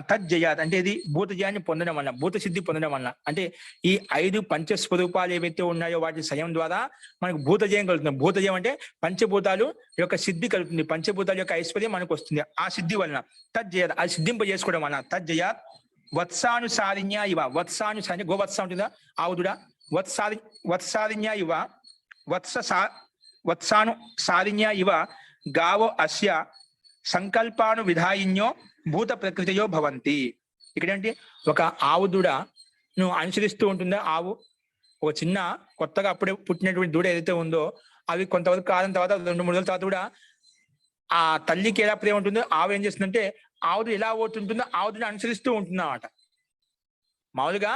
A: తజ్జయాత్ అంటే ఇది భూత జయాన్ని పొందడం వల్ల, భూత సిద్ధి పొందడం వల్ల, అంటే ఈ 5 పంచస్వరూపాలు ఏవైతే ఉన్నాయో వాటి సయం ద్వారా మనకు భూత జయం కలుగుతుంది. భూత జయం అంటే పంచభూతాలు యొక్క సిద్ధి కలుగుతుంది, పంచభూతాల యొక్క ఐశ్వర్యం మనకు వస్తుంది. ఆ సిద్ధి వలన తజ్జయాత్, అది సిద్ధింపజేసుకోవడం వలన తజ్జయాత్ వత్సానుసారిణ్య ఇవ, వత్సానుసారి గోవత్స ఉంటుందా ఆవుదుడా, వత్సారిణ్య ఇవ వత్సానుసారిణ్య ఇవ గావో అస్య సంకల్పాను విధాయిన్యో భూత ప్రకృతియో భవంతి. ఇక్కడేంటి, ఒక ఆవు దూడను అనుసరిస్తూ ఉంటుందా ఆవు, ఒక చిన్న కొత్తగా అప్పుడే పుట్టినటువంటి దూడ ఏదైతే ఉందో అవి కొంతవరకు కాలం తర్వాత 2-3 రోజుల తర్వాత కూడా ఆ తల్లికి ఎలా ప్రేమ ఉంటుందో ఆవు ఏం చేస్తుందంటే ఆవుదు ఎలా ఓటుంటుందో ఆవుదుని అనుసరిస్తూ ఉంటుందన్నమాట. మామూలుగా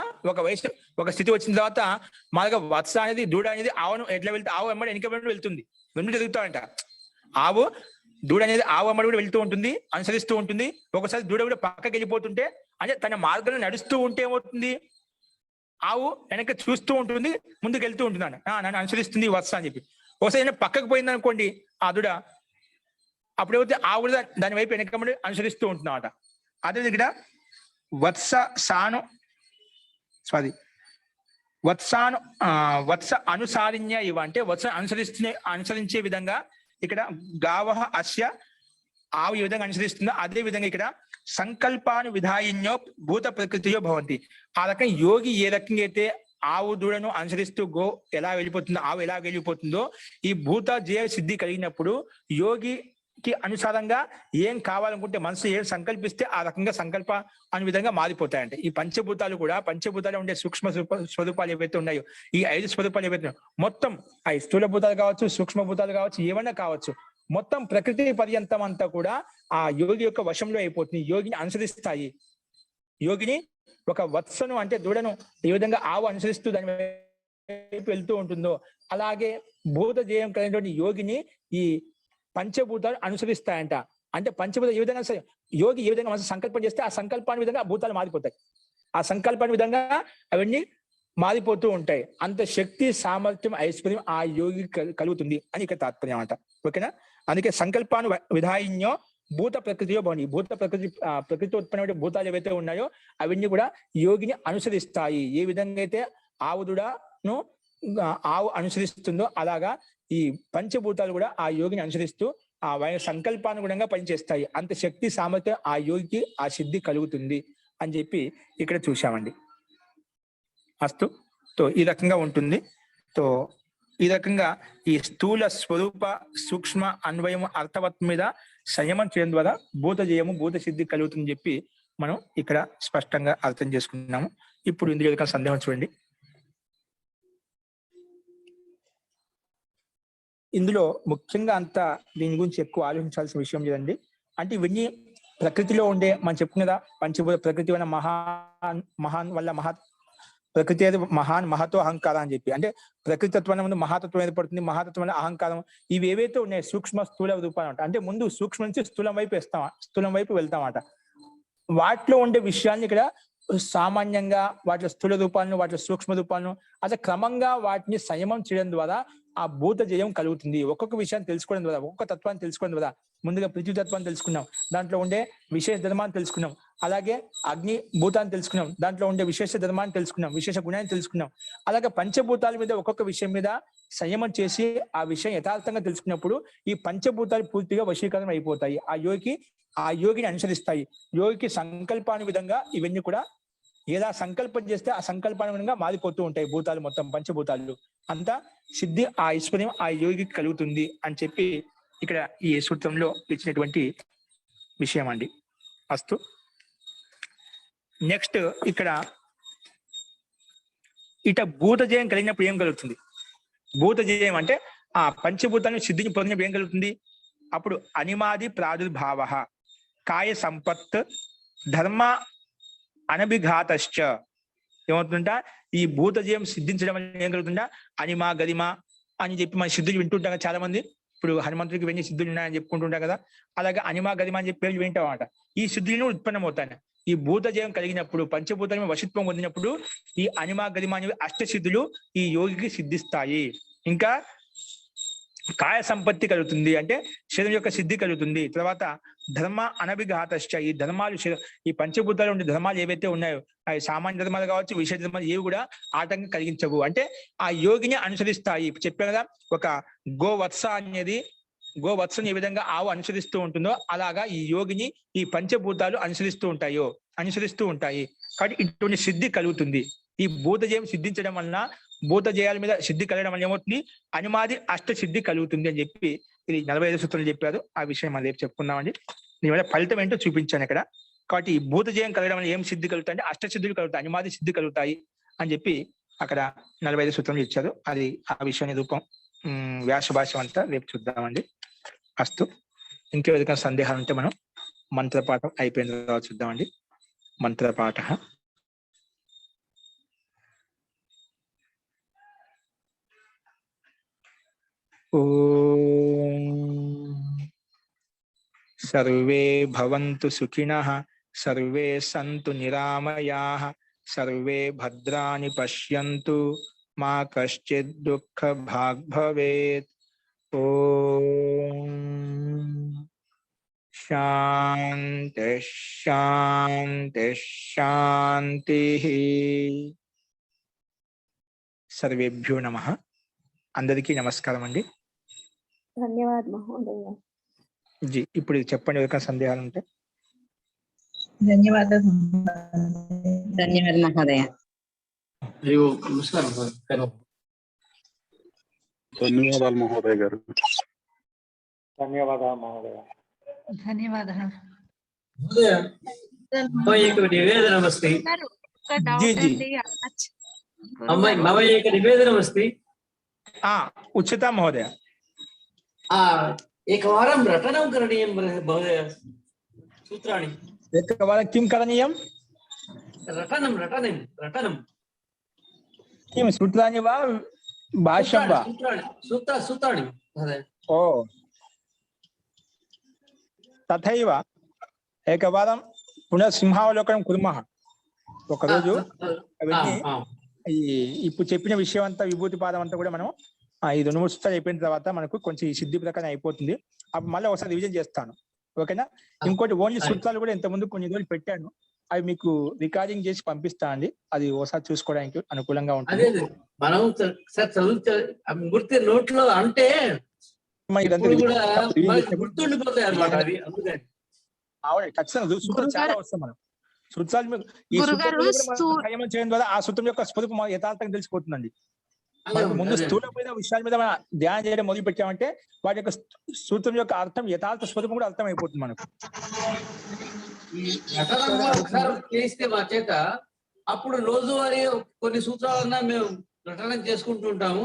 A: ఒక స్థితి వచ్చిన తర్వాత మామూలుగా వత్స అనేది దూడ అనేది ఆవును ఎట్లా వెళ్తే ఆవు వెంబడి వెనక వెళ్తుంది, వెంబడి తిరుగుతాడంట. ఆవు దూడ అనేది ఆవు అమ్మడి కూడా వెళ్తూ ఉంటుంది, అనుసరిస్తూ ఉంటుంది. ఒకసారి దూడ కూడా పక్కకి వెళ్ళిపోతుంటే, అంటే తన మార్గంలో నడుస్తూ ఉంటే ఏమవుతుంది, ఆవు వెనక చూస్తూ ఉంటుంది, ముందుకు వెళ్తూ ఉంటుంది, నన్ను అనుసరిస్తుంది వత్స అని చెప్పి. ఒకసారి పక్కకు పోయింది అనుకోండి ఆ దూడ, అప్పుడైతే ఆవు కూడా దాని వైపు వెనకమ్మడి అనుసరిస్తూ ఉంటున్నమాట. అదే ఇక్కడ వత్స అనుసారిణ్య ఇవ అంటే వత్స అనుసరించే విధంగా ఇక్కడ గావహ అస్య ఆవు ఏ విధంగా అనుసరిస్తుందో అదే విధంగా ఇక్కడ సంకల్పాను విధాయిన్యో భూత ప్రకృతియో భవంతి. ఆ రకం యోగి ఏ రకంగా అయితే ఆవు దూడను అనుసరిస్తూ ఎలా వెళ్ళిపోతుందో, ఆవు ఎలా వెళ్ళిపోతుందో, ఈ భూత జయ సిద్ధి కలిగినప్పుడు యోగికి అనుసారంగా ఏం కావాలనుకుంటే మనసు ఏం సంకల్పిస్తే ఆ రకంగా సంకల్ప అనే విధంగా మారిపోతాయంటే ఈ పంచభూతాలు కూడా, పంచభూతాలు ఉండే సూక్ష్మ స్వరూపాలు ఏవైతే ఉన్నాయో, ఈ 5 స్వరూపాలు ఏవైతే ఉన్నాయో మొత్తం ఆ స్థూల భూతాలు కావచ్చు, సూక్ష్మ భూతాలు కావచ్చు, ఏమన్నా కావచ్చు, మొత్తం ప్రకృతి పర్యంతం అంతా కూడా ఆ యోగి యొక్క వశంలో అయిపోతుంది, యోగిని అనుసరిస్తాయి. యోగిని ఒక వత్సను అంటే దూడను ఏ విధంగా ఆవు అనుసరిస్తూ దాని వైపు వెళ్తూ ఉంటుందో అలాగే భూత జయం కలిగినటువంటి యోగిని ఈ పంచభూతాలు అనుసరిస్తాయంట. అంటే పంచభూతాలు ఏ విధంగా యోగి ఏ విధంగా మనసు సంకల్పం చేస్తే ఆ సంకల్పాన్ని విధంగా భూతాలు మారిపోతాయి, ఆ సంకల్పాన్ని విధంగా అవన్నీ మారిపోతూ ఉంటాయి. అంత శక్తి, సామర్థ్యం, ఐశ్వర్యం ఆ యోగి కలుగుతుంది అని ఇక్కడ తాత్పర్యం అంట. ఓకేనా? అందుకే సంకల్పాను విధాయిన్యో భూత ప్రకృతియో భవని. ప్రకృతి ఉత్పన్నమైన భూతాలు ఏవైతే ఉన్నాయో అవన్నీ కూడా యోగిని అనుసరిస్తాయి. ఏ విధంగా అయితే ఆవుదుడను ఆవు అనుసరిస్తుందో అలాగా ఈ పంచభూతాలు కూడా ఆ యోగిని అనుసరిస్తూ ఆ సంకల్పానుగుణంగా పనిచేస్తాయి. అంత శక్తి, సామర్థ్యం ఆ యోగికి ఆ సిద్ధి కలుగుతుంది అని చెప్పి ఇక్కడ చూశామండి. అస్తు. తో ఈ రకంగా ఉంటుంది. తో ఈ రకంగా ఈ స్థూల స్వరూప సూక్ష్మ అన్వయము అర్థవత్ మీద సంయమం చేయడం ద్వారా భూత జయము, భూత సిద్ధి కలుగుతుందని చెప్పి మనం ఇక్కడ స్పష్టంగా అర్థం చేసుకున్నాము. ఇప్పుడు ఇందులో సందేహం చూడండి. ఇందులో ముఖ్యంగా అంత దీని గురించి ఎక్కువ ఆలోచించాల్సిన విషయం లేదండి. అంటే ఇవన్నీ ప్రకృతిలో ఉండే మనం చెప్పుకున్నదా పంచభూత ప్రకృతి వల్ల మహాన్ వల్ల ప్రకృతి అనేది మహతో అహంకారం అని చెప్పి, అంటే ప్రకృతి తత్వం ముందు మహాతత్వం ఏర్పడుతుంది, మహాతత్వం వల్ల అహంకారం. ఇవి ఏవైతే ఉన్నాయి సూక్ష్మ స్థూల రూపాలు అంట, అంటే ముందు సూక్ష్మ నుంచి స్థూలం వైపు వెళ్తామట. వాటిలో ఉండే విషయాన్ని ఇక్కడ సామాన్యంగా వాటి స్థూల రూపాలను, వాటి సూక్ష్మ రూపాలను అసలు క్రమంగా వాటిని సంయమం చేయడం ద్వారా ఆ భూత జయం కలుగుతుంది. ఒక్కొక్క విషయాన్ని తెలుసుకోవడం ద్వారా, ఒక్కొక్క తత్వాన్ని తెలుసుకోవడం ద్వారా, ముందుగా పృథ్వీ తత్వాన్ని తెలుసుకున్నాం, దాంట్లో ఉండే విశేష ధర్మాన్ని తెలుసుకున్నాం. అలాగే అగ్ని భూతాన్ని తెలుసుకున్నాం, దాంట్లో ఉండే విశేష ధర్మాన్ని తెలుసుకున్నాం, విశేష గుణాన్ని తెలుసుకున్నాం. అలాగే పంచభూతాల మీద ఒక్కొక్క విషయం మీద సంయమం చేసి ఆ విషయం యథార్థంగా తెలుసుకున్నప్పుడు ఈ పంచభూతాలు పూర్తిగా వశీకరణం అయిపోతాయి. ఆ యోగిని అనుసరిస్తాయి. యోగికి సంకల్పాన్ని విధంగా ఇవన్నీ కూడా ఏదా సంకల్పం చేస్తే ఆ సంకల్పాన్ని విధంగా మారిపోతూ ఉంటాయి భూతాలు, మొత్తం పంచభూతాలు. అంతా సిద్ధి ఆ ఐశ్వర్యం ఆ యోగికి కలుగుతుంది అని చెప్పి ఇక్కడ ఈ సూత్రంలో ఇచ్చినటువంటి విషయం అండి. అస్తు. నెక్స్ట్ ఇక్కడ భూత జయం కలిగినప్పుడు ఏం కలుగుతుంది? భూత జయం అంటే ఆ పంచభూతాలను సిద్ధిని పొందినప్పుడు ఏం కలుగుతుంది? అప్పుడు అనిమాది ప్రాదుర్భావ కాయ సంపత్ ధర్మ అనభిఘాతశ్చ. ఏమవుతుందంట, ఈ భూత జయం సిద్ధించడం వల్ల ఏం కలుగుతుందా? అనిమా గరిమ అని చెప్పి మన సిద్ధులు వింటుంటాం చాలా మంది. ఇప్పుడు హనుమంతుడికి ఇవన్నీ సిద్ధులు ఉన్నాయని చెప్పుకుంటుంటాం కదా. అలాగే అనిమా గరిమ అని చెప్పి పేర్లు వింటాం అన్నమాట. ఈ సిద్ధులను ఉత్పన్నమవుతాయి. ఈ భూత జయం కలిగినప్పుడు, పంచభూతాల వశిత్వం పొందినప్పుడు ఈ అనిమా గరిమ అనేవి అష్టసిద్ధులు ఈ యోగికి సిద్ధిస్తాయి. ఇంకా కాయ సంపత్తి కలుగుతుంది, అంటే శరీరం యొక్క సిద్ధి కలుగుతుంది. తర్వాత ధర్మ అనభిఘాతశ్చ, ఈ ధర్మాలు, ఈ పంచభూతాలు ఉండే ధర్మాలు ఏవైతే ఉన్నాయో అవి సామాన్య ధర్మాలు కావచ్చు, విశేష ధర్మాలు ఏవి కూడా ఆటంకం కలిగించవు, అంటే ఆ యోగిని అనుసరిస్తాయి. చెప్పే కదా, ఒక గోవత్సని ఏ విధంగా ఆవు అనుసరిస్తూ ఉంటుందో అలాగా ఈ యోగిని ఈ పంచభూతాలు అనుసరిస్తూ ఉంటాయి. కాబట్టి ఇటువంటి సిద్ధి కలుగుతుంది. ఈ భూత జయం సిద్ధించడం వలన, భూత జయాల మీద సిద్ధి కలగడం వల్ల ఏమవుతుంది? అనిమాది అష్ట సిద్ధి కలుగుతుంది అని చెప్పి ఇది 45 సూత్రాలు చెప్పారు. ఆ విషయం మనం రేపు చెప్పుకుందామండి. దీనివల్ల ఫలితం ఏంటో చూపించాను ఇక్కడ. కాబట్టి ఈ భూత జయం కలగడం వల్ల ఏం సిద్ధి కలుగుతాయి అంటే అష్ట సిద్ధులు కలుగుతాయి, అనిమాది సిద్ధి కలుగుతాయి అని చెప్పి అక్కడ 45 సూత్రాలు ఇచ్చారు. అది ఆ విషయాన్ని రూపం వ్యాస భాష అంతా రేపు చూద్దామండి. అస్తు. ఇంకేదైనా సందేహాలు ఉంటే మనం మంత్రపాఠం అయిపోయిన తర్వాత చూద్దామండి. మంత్రపాఠ. సర్వే భవంతు సుఖినః, సర్వే సంతు నిరామయాః, సర్వే భద్రాణి పశ్యంతు, మా కశ్చిద్ దుఃఖ భాగ్ భవేత్. ఓం శాంతి శాంతి శాంతి. సర్వేభ్యో నమః. అందరికీ నమస్కారం అండి.
B: ధన్యవాద్ మహోదయ.
A: జీ, ఇప్పుడు చెప్పండి ఎవరికైనా సందేహాలు ఉంటే.
C: ధన్యవాదాలు
E: మహోదయ.
F: ధన్యవాదాలు మహోదయ గారు.
D: ధన్యవాదాలు మహోదయ.
C: ధన్యవాదాలు
G: निवेदनमस्ति।
A: जी जी
G: मम एक निवेदनमस्ति।
A: उच्यता महोदय।
G: एकवारं रटनं करणीयं महोदय, सूत्राणि
A: एकवारं किं करणीयं?
G: रटनं रटनं रटनं
A: किं सूत्राणि वा भाष्यं वा?
G: सूत्राणि महोदय।
A: ओ तथैव एकवारं पुनः సింహావలోకనం కుర్మః. ఒకరోజు అవన్నీ ఇప్పుడు చెప్పిన విషయం అంతా, విభూతి పాదం అంతా కూడా మనం ఈ 2-3 సూత్రాలు అయిపోయిన తర్వాత మనకు కొంచెం ఈ సిద్ధి ప్రకారం అయిపోతుంది. అప్పుడు మళ్ళీ ఒకసారి రివిజన్ చేస్తాను, ఓకేనా? ఇంకోటి ఓన్లీ సూత్రాలు కూడా ఇంతకుముందు కొన్ని రోజులు పెట్టాను, అవి మీకు రికార్డింగ్ చేసి పంపిస్తానండి. అది ఒకసారి చూసుకోవడానికి అనుకూలంగా ఉంటుంది.
G: మనం గుర్తు నోట్లో అంటే గుర్తుండిపోతాయి అన్నమాట. అది అందుకని
A: ఖచ్చితంగా సూత్రాలు చాలా వస్తాం మనం. సూత్రాలు ఈ సంయమనం చేయడం ద్వారా ఆ సూత్రం యొక్క స్వరూపం యథార్థంగా తెలిసిపోతుందండి. ముందు స్థూలమైన విషయాల మీద మనం ధ్యానం చేయడం మొదలు పెట్టామంటే వాటి యొక్క సూత్రం యొక్క అర్థం, యథార్థ స్వరూపం కూడా అర్థం అయిపోతుంది మనకు.
G: చేస్తే మా చేత అప్పుడు రోజువారీ కొన్ని సూత్రాలన్నా మేము రటనం చేసుకుంటూ ఉంటాము.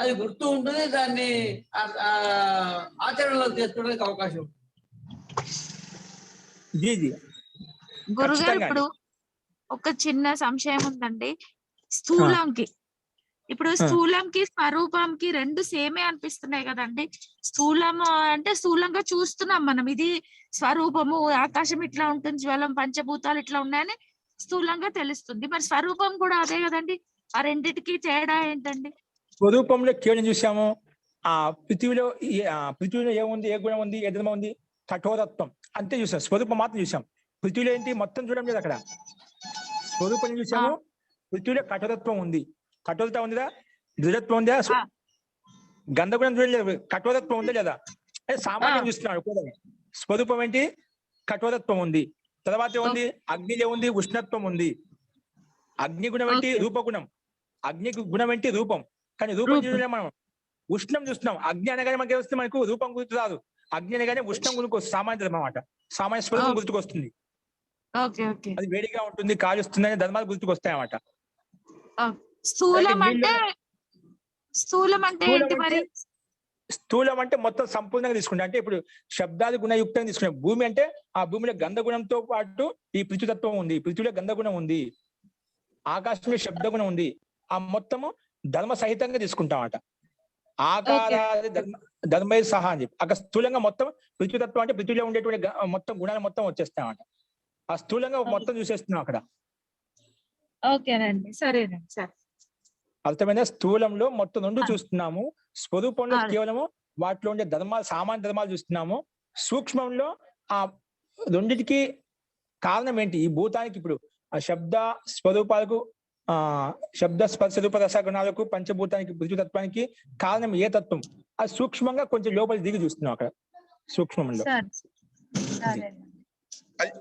G: అది గుర్తు ఉంటుంది, దాన్ని ఆచరణలో చేసుకోవడానికి అవకాశం ఉంటుంది.
A: జీ జీ
E: గురుగారు
A: ఖచ్చితంగా
E: ఇప్పుడు ఒక చిన్న సంశయం ఉందండి. స్థూలంకి ఇప్పుడు స్థూలంకి స్వరూపంకి రెండు సేమే అనిపిస్తున్నాయి కదండి. స్థూలం అంటే స్థూలంగా చూస్తున్నాం మనం, ఇది స్వరూపము ఆకాశం ఇట్లా ఉంటుంది, జ్వలం పంచభూతాలు ఇట్లా ఉన్నాయని స్థూలంగా తెలుస్తుంది. మరి స్వరూపం కూడా అదే కదండి, ఆ రెండిటికి తేడా ఏంటండి?
A: స్వరూపంలో కేవలం చూసాము ఆ పృథ్వీలో ఏముంది, ఏ గుణం ఉంది, ఏ ధర్మం ఉంది, కఠోరత్వం అంతే చూసాం. స్వరూపం మాత్రం చూసాం. పృథ్వీలో ఏంటి మొత్తం చూడడం లేదు. అక్కడ స్వరూపం చూసాము. పృథ్వీలో కఠోరత్వం ఉంది, కఠోరత ఉందిదా, దృఢత్వం ఉందా, గంధగుణం చూడలేదు, కఠోరత్వం ఉందా లేదా, సామాన్యం చూస్తున్నాడు కూడా. స్వరూపం ఏంటి, కఠోరత్వం ఉంది. తర్వాత ఏముంది, అగ్నిలో ఉంది, ఉష్ణత్వం ఉంది. అగ్ని గుణం ఏంటి, రూపగుణం. అగ్ని గుణం ఏంటి, రూపం. కానీ రూపం చూడలేము మనం, ఉష్ణం చూస్తున్నాం. అగ్ని అనగానే మనకి వస్తే మనకు రూపం గుర్తు రాదు, అగ్ని అనగానే ఉష్ణం గురించి సామాన్య ధర్మం అన్నమాట. సామాన్య స్వరూపం గుర్తుకొస్తుంది. అది వేడిగా ఉంటుంది, కాలుస్తుంది అనే ధర్మాలు గుర్తుకొస్తాయి అన్నమాట.
E: స్థూలం అంటే ఏంటి మరి?
A: స్థూలం అంటే మొత్తం సంపూర్ణంగా తీసుకుంటా. అంటే ఇప్పుడు శబ్దాలు గుణయుక్తంగా తీసుకున్నాం. భూమి అంటే ఆ భూమిలో గంధగుణంతో పాటు ఈ పృథ్వీతత్వం ఉంది, పృథ్వీలో గంధగుణం ఉంది, ఆకాశంలో శబ్దగుణం ఉంది. ఆ మొత్తము ధర్మ సహితంగా తీసుకుంటామట. ఆకారాది ధర్మై సహా అని చెప్పి అక్కడ స్థూలంగా మొత్తం పృథ్వీతత్వం అంటే పృథ్వీలో ఉండేటువంటి మొత్తం గుణాలు మొత్తం వచ్చేస్తామట. ఆ స్థూలంగా మొత్తం చూసేస్తున్నాం అక్కడ.
E: ఓకేనండి, సరేనండి సార్.
A: అర్థమైన స్థూలంలో మొత్తం రెండు చూస్తున్నాము. స్వరూపంలో కేవలము వాటిలో ఉండే ధర్మాలు, సామాన్య ధర్మాలు చూస్తున్నాము. సూక్ష్మంలో ఆ రెండిటికి కారణం ఏంటి, ఈ భూతానికి ఇప్పుడు ఆ శబ్ద స్వరూపాలకు, శబ్ద స్పర్శ రూప రసగుణాలకు, పంచభూతానికి, పృథ్వీతత్వానికి కారణం ఏ తత్వం, అది సూక్ష్మంగా కొంచెం లోపలి దిగి చూస్తున్నాం అక్కడ సూక్ష్మంలో.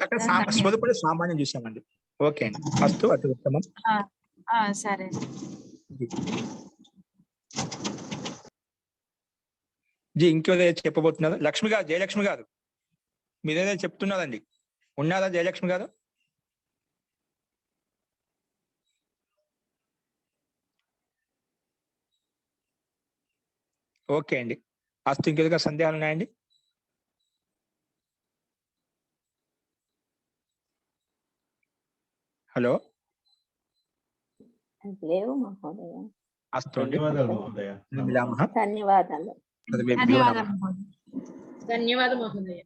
A: అక్కడ స్వరూపంలో సామాన్యం చూసామండి. ఓకే అండి, అస్తు, అతి ఉత్తమం.
E: సరే.
A: జీ ఇంకేదో చెప్పబోతున్నారు లక్ష్మి గారు, జయలక్ష్మి గారు మీరేదో చెప్తున్నారండి, ఉన్నారా జయలక్ష్మి గారు? ఓకే అండి, అస్తు. ఇంకేదో సందేహాలు ఉన్నాయండి? హలో,
B: లేవు మహోదయ.
A: అస్తు అండి,
B: ధన్యవాదాలు.
E: ధన్యవాదాలు.
C: ధన్యవాదాలు మహోదయ.